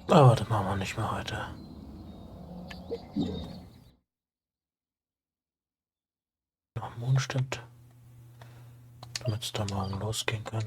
Aber das machen wir nicht mehr heute. Noch Mond stimmt. Damit es da morgen losgehen kann.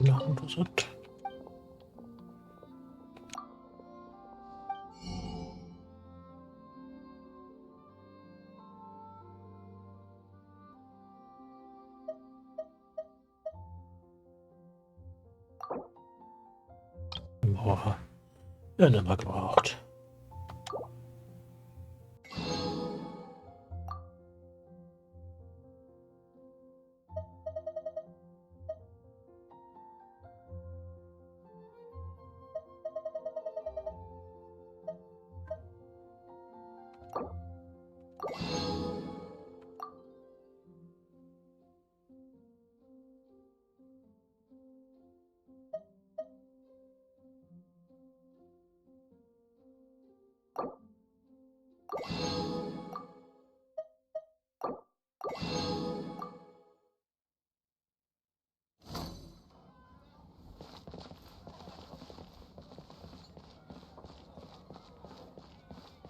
Ja, das hat. Boah, ja, nicht mal gebraucht.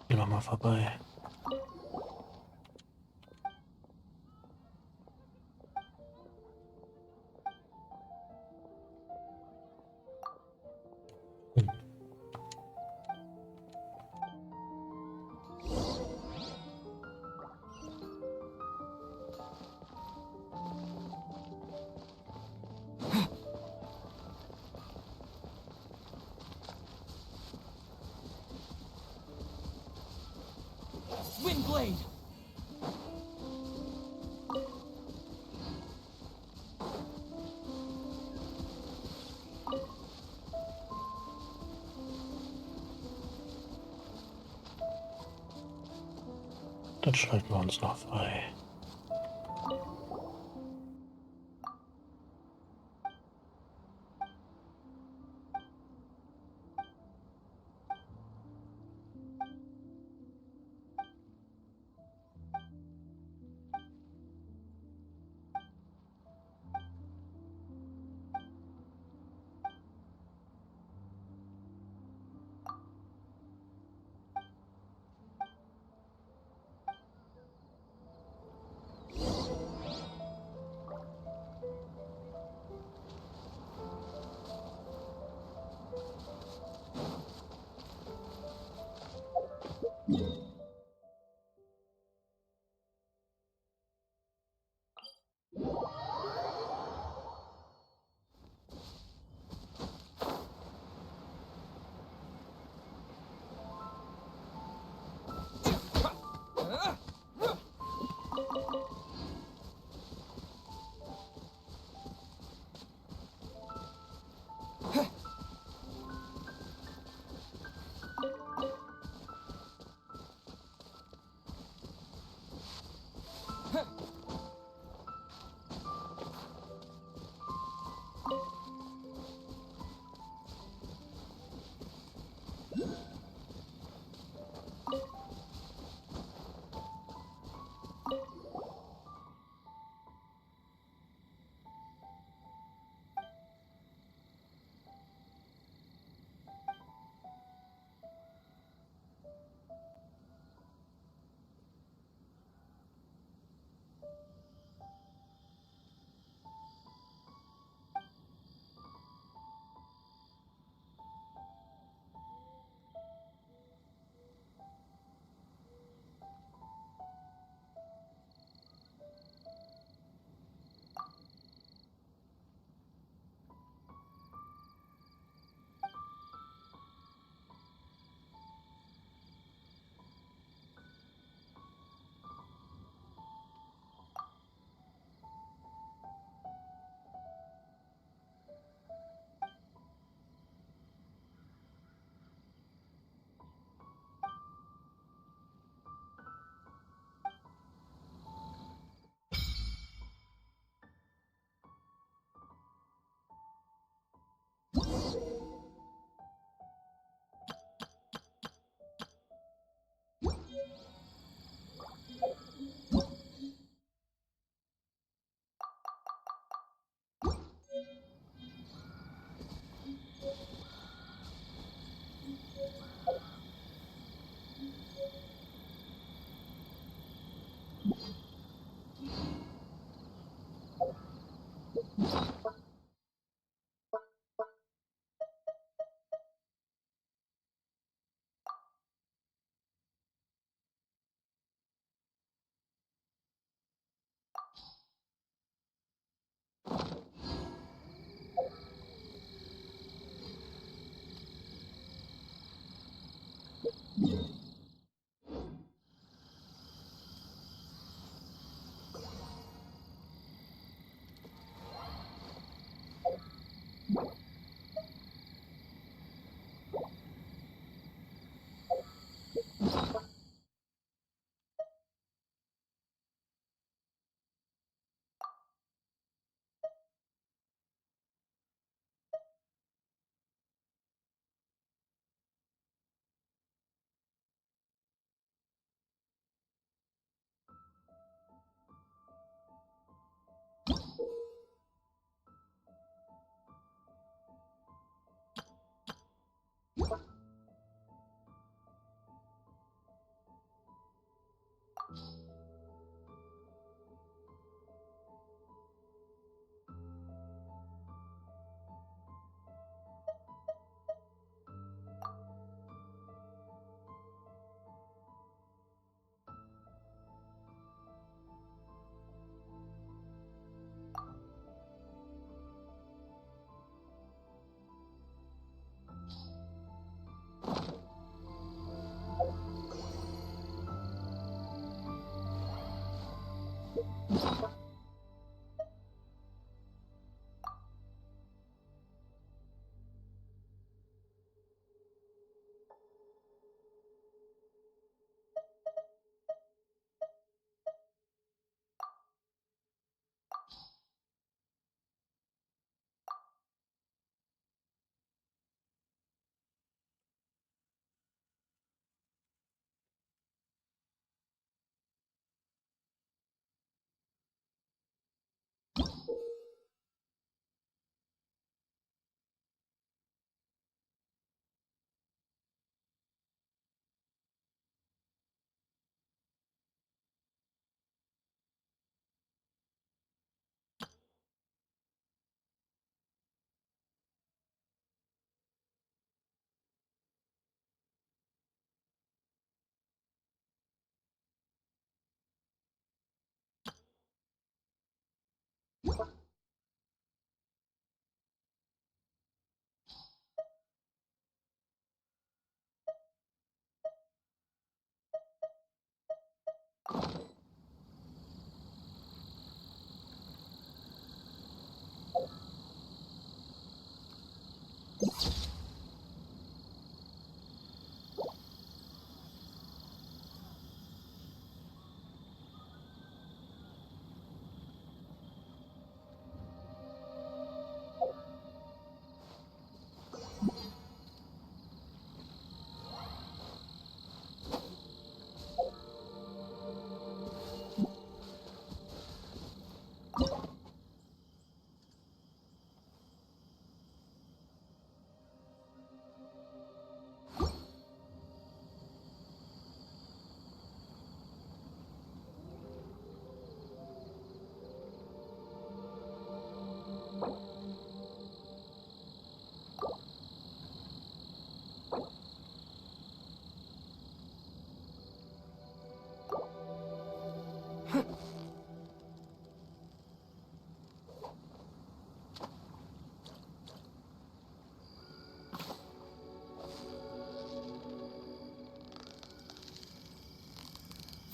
Gehen wir mal vorbei.
Windblade!
Jetzt schalten wir uns noch frei.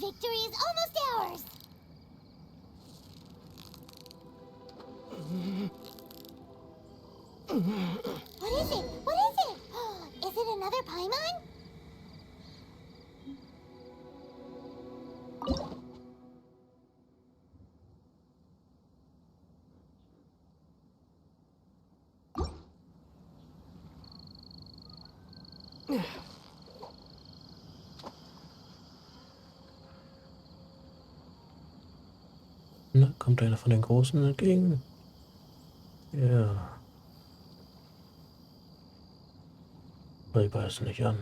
victory is almost ours! What is it? What is it? Is it another Paimon?
Na, kommt einer von den Großen entgegen? Ja. Ich beiß nicht an.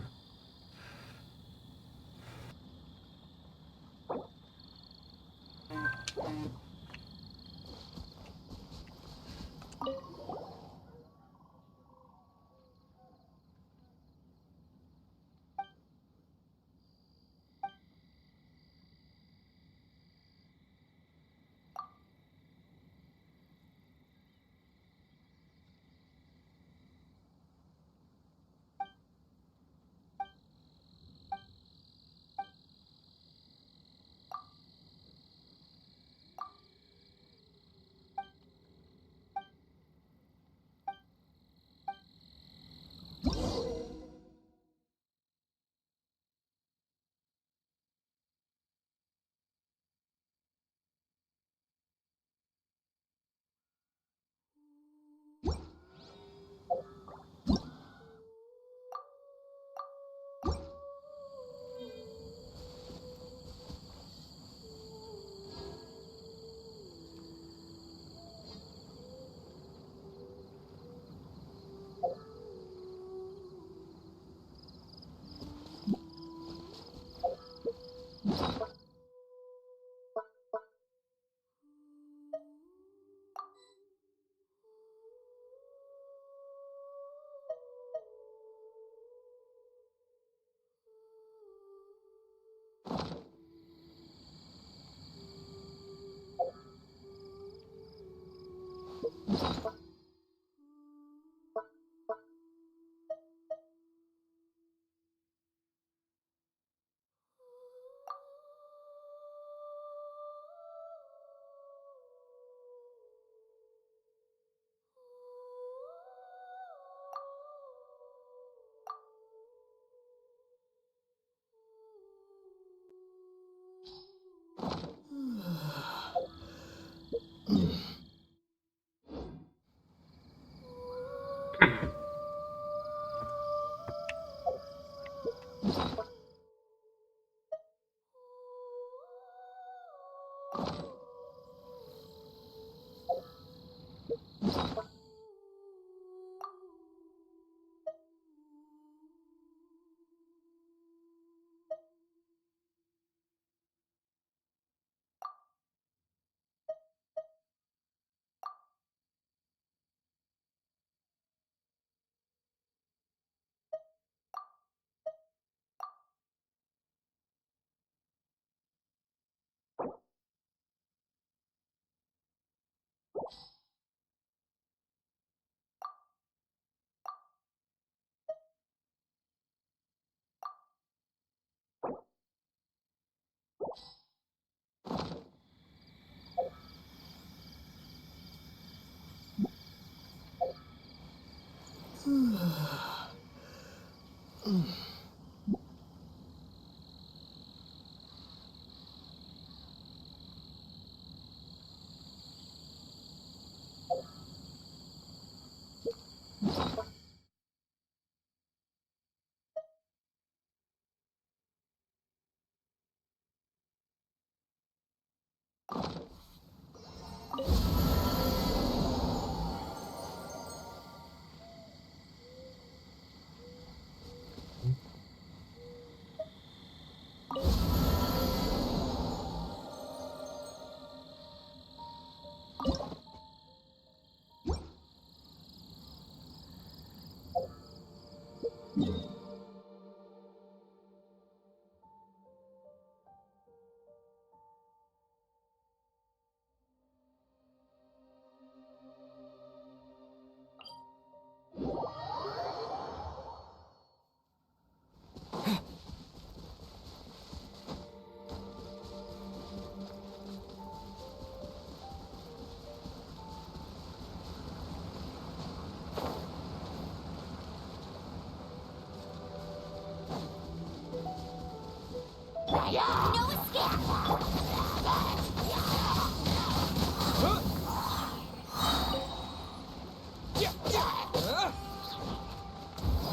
No escape!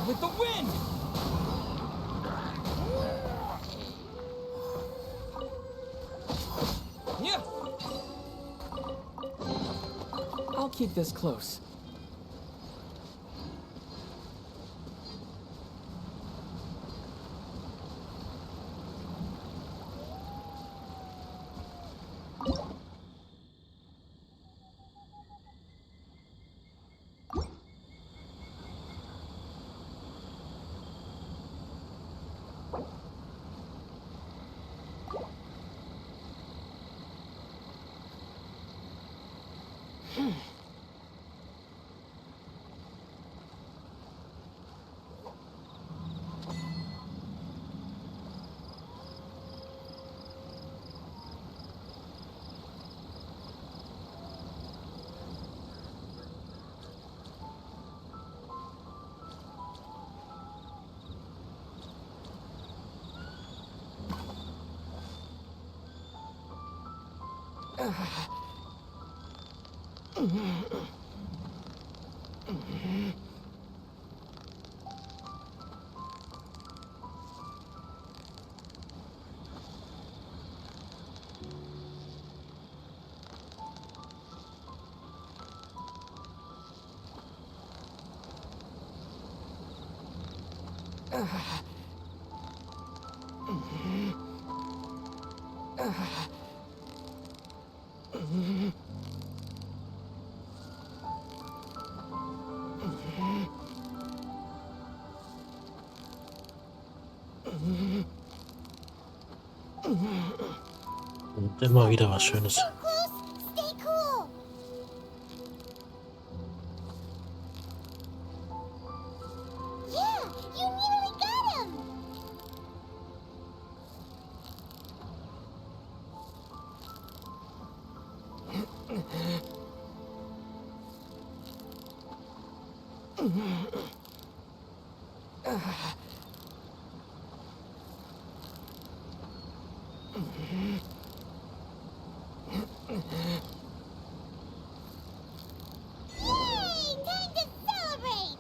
With the wind! Yeah. I'll keep this close.
Und immer wieder was Schönes.
So close! Stay cool! Yeah! You nearly got him! Yay! Time to celebrate!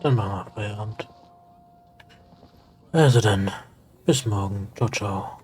Dann machen wir Feierabend. Also dann, bis morgen. Ciao, ciao.